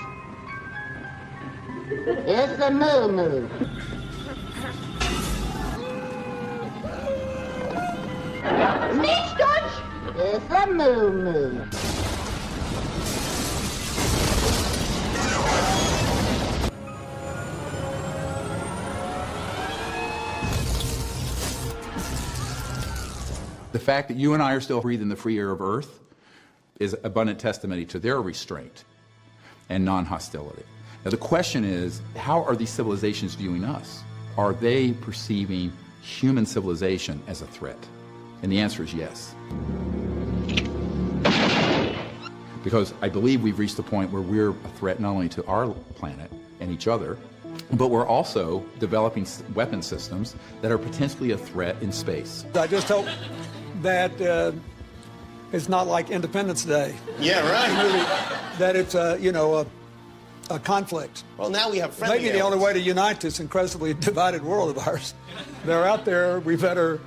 Speaker 23: It's a moo-moo. Nicht Deutsch? It's a moo-moo.
Speaker 9: The fact that you and I are still breathing the free air of Earth is abundant testimony to their restraint and non-hostility. Now the question is, how are these civilizations viewing us? Are they perceiving human civilization as a threat? And the answer is yes. Because I believe we've reached the point where we're a threat not only to our planet and each other, but we're also developing weapon systems that are potentially a threat in space.
Speaker 24: I just hope that it's not like Independence Day.
Speaker 26: Yeah, right.
Speaker 24: Really, that it's a conflict.
Speaker 26: Well, now we have friendly
Speaker 24: Maybe the only way to unite this incredibly divided world of ours. They're out there. We better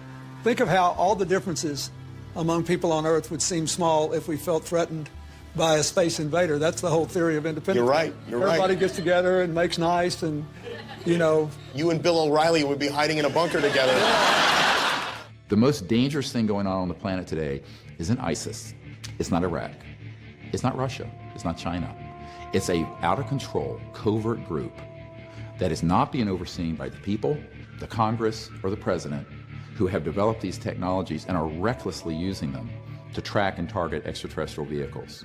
Speaker 24: think of how all the differences among people on Earth would seem small if we felt threatened by a space invader. That's the whole theory of independence.
Speaker 26: You're right.
Speaker 24: Everybody gets together and makes nice, and
Speaker 26: you and Bill O'Reilly would be hiding in a bunker together.
Speaker 9: The most dangerous thing going on the planet today isn't ISIS. It's not Iraq. It's not Russia. It's not China. It's a out-of-control, covert group that is not being overseen by the people, the Congress, or the President, who have developed these technologies and are recklessly using them to track and target extraterrestrial vehicles.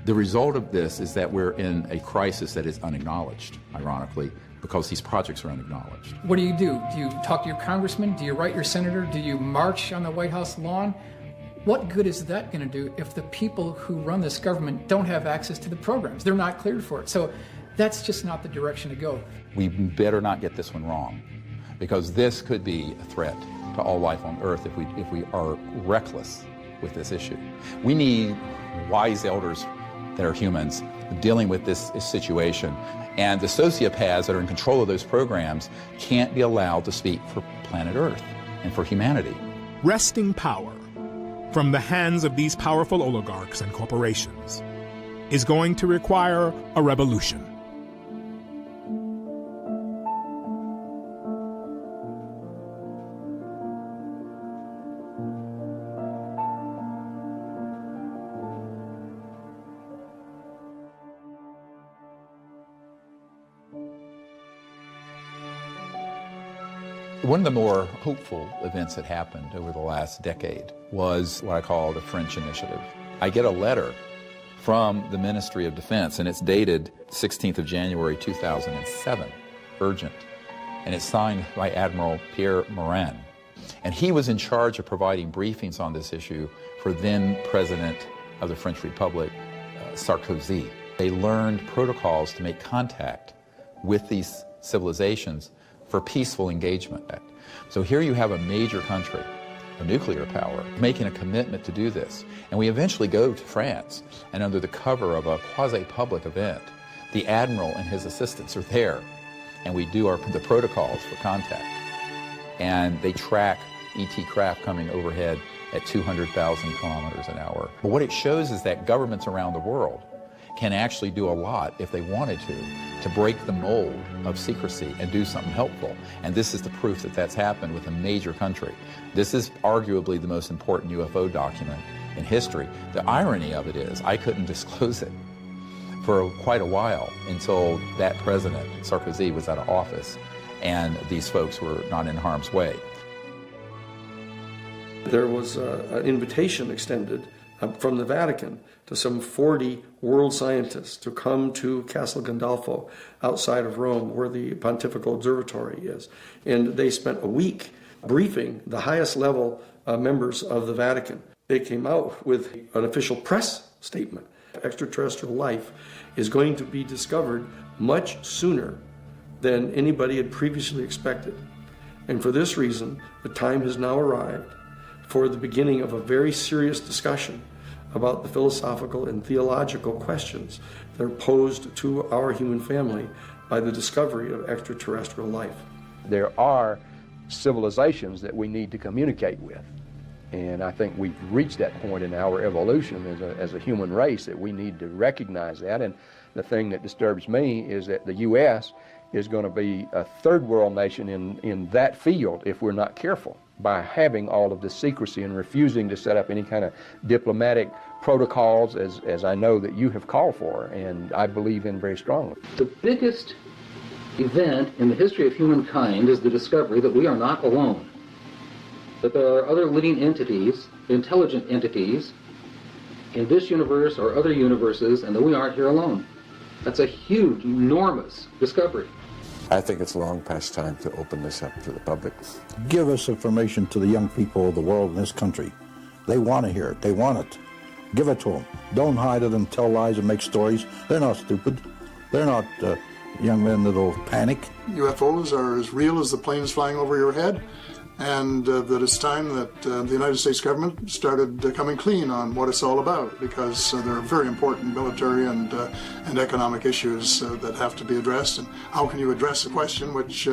Speaker 9: The result of this is that we're in a crisis that is unacknowledged, ironically, because these projects are unacknowledged.
Speaker 16: What do? Do you talk to your congressman? Do you write your senator? Do you march on the White House lawn? What good is that going to do if the people who run this government don't have access to the programs? They're not cleared for it. So that's just not the direction to go.
Speaker 9: We better not get this one wrong, because this could be a threat to all life on Earth if we are reckless with this issue. We need wise elders that are humans dealing with this situation, and the sociopaths that are in control of those programs can't be allowed to speak for planet Earth and for humanity.
Speaker 1: Wresting power from the hands of these powerful oligarchs and corporations is going to require a revolution.
Speaker 9: One of the more hopeful events that happened over the last decade was what I call the French Initiative. I get a letter from the Ministry of Defense, and it's dated 16th of January 2007, urgent, and it's signed by Admiral Pierre Morin. And he was in charge of providing briefings on this issue for then President of the French Republic, Sarkozy. They learned protocols to make contact with these civilizations for peaceful engagement. So here you have a major country, a nuclear power, making a commitment to do this. And we eventually go to France, and under the cover of a quasi-public event, the Admiral and his assistants are there, and we do the protocols for contact. And they track ET craft coming overhead at 200,000 kilometers an hour. But what it shows is that governments around the world can actually do a lot, if they wanted to break the mold of secrecy and do something helpful. And this is the proof that that's happened with a major country. This is arguably the most important UFO document in history. The irony of it is I couldn't disclose it for quite a while until that president, Sarkozy, was out of office and these folks were not in harm's way.
Speaker 6: There was an invitation extended from the Vatican to some 40 world scientists to come to Castel Gandolfo outside of Rome, where the Pontifical Observatory is. And they spent a week briefing the highest level members of the Vatican. They came out with an official press statement. Extraterrestrial life is going to be discovered much sooner than anybody had previously expected. And for this reason, the time has now arrived for the beginning of a very serious discussion about the philosophical and theological questions that are posed to our human family by the discovery of extraterrestrial life.
Speaker 2: There are civilizations that we need to communicate with. And I think we've reached that point in our evolution as a human race that we need to recognize that. And the thing that disturbs me is that the U.S. is going to be a third world nation in that field if we're not careful, by having all of this secrecy and refusing to set up any kind of diplomatic protocols as I know that you have called for and I believe in very strongly.
Speaker 5: The biggest event in the history of humankind is the discovery that we are not alone, that there are other living entities, intelligent entities, in this universe or other universes, and that we aren't here alone. That's a huge, enormous discovery.
Speaker 8: I think it's long past time to open this up to the public.
Speaker 7: Give us information to the young people of the world in this country. They want to hear it. They want it. Give it to them. Don't hide it and tell lies and make stories. They're not stupid. They're not young men that'll panic.
Speaker 20: UFOs are as real as the planes flying over your head, and that it's time that the United States government started coming clean on what it's all about, because there are very important military and economic issues that have to be addressed. And how can you address a question which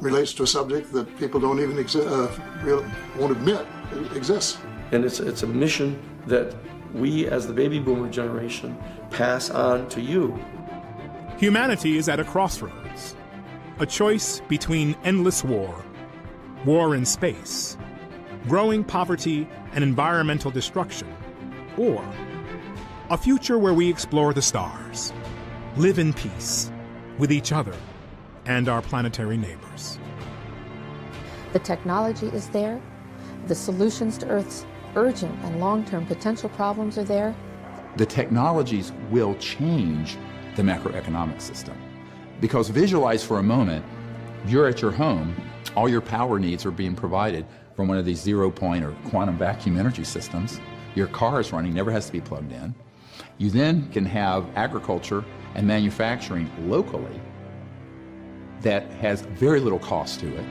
Speaker 20: relates to a subject that people don't even won't admit exists?
Speaker 6: And it's a mission that we, as the baby boomer generation, pass on to you.
Speaker 1: Humanity is at a crossroads, a choice between endless war in space, growing poverty and environmental destruction, or a future where we explore the stars, live in peace with each other and our planetary neighbors.
Speaker 15: The technology is there. The solutions to Earth's urgent and long-term potential problems are there.
Speaker 9: The technologies will change the macroeconomic system. Because visualize for a moment, you're at your home, all your power needs are being provided from one of these zero-point or quantum vacuum energy systems. Your car is running, never has to be plugged in. You then can have agriculture and manufacturing locally that has very little cost to it.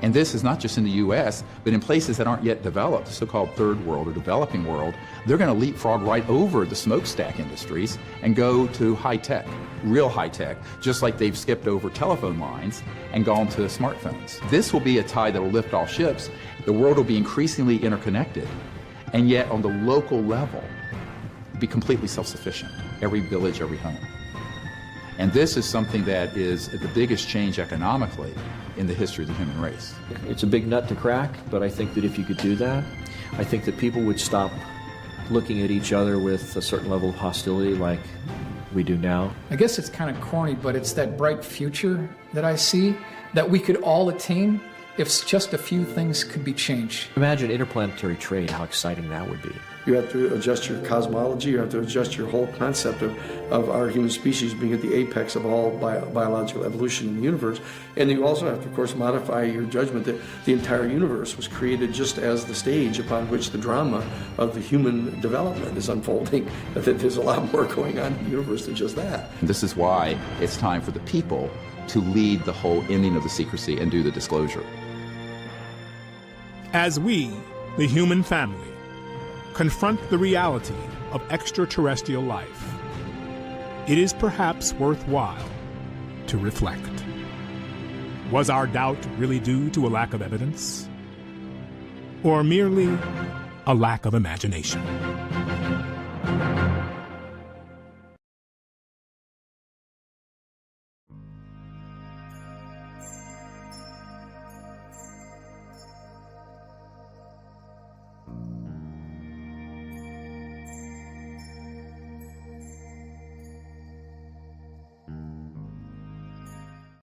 Speaker 9: And this is not just in the U.S., but in places that aren't yet developed, so-called third world or developing world. They're going to leapfrog right over the smokestack industries and go to high-tech, real high-tech, just like they've skipped over telephone lines and gone to smartphones. This will be a tide that will lift all ships. The world will be increasingly interconnected, and yet on the local level, be completely self-sufficient, every village, every home. And this is something that is the biggest change economically in the history of the human race.
Speaker 4: It's a big nut to crack, but I think that if you could do that, I think that people would stop looking at each other with a certain level of hostility like we do now.
Speaker 16: I guess it's kind of corny, but it's that bright future that I see that we could all attain if just a few things could be changed.
Speaker 4: Imagine interplanetary trade, how exciting that would be.
Speaker 6: You have to adjust your cosmology, you have to adjust your whole concept of our human species being at the apex of all biological evolution in the universe. And you also have to, of course, modify your judgment that the entire universe was created just as the stage upon which the drama of the human development is unfolding, that there's a lot more going on in the universe than just that.
Speaker 9: And this is why it's time for the people to lead the whole ending of the secrecy and do the disclosure.
Speaker 1: As we, the human family, confront the reality of extraterrestrial life, it is perhaps worthwhile to reflect. Was our doubt really due to a lack of evidence? Or merely a lack of imagination?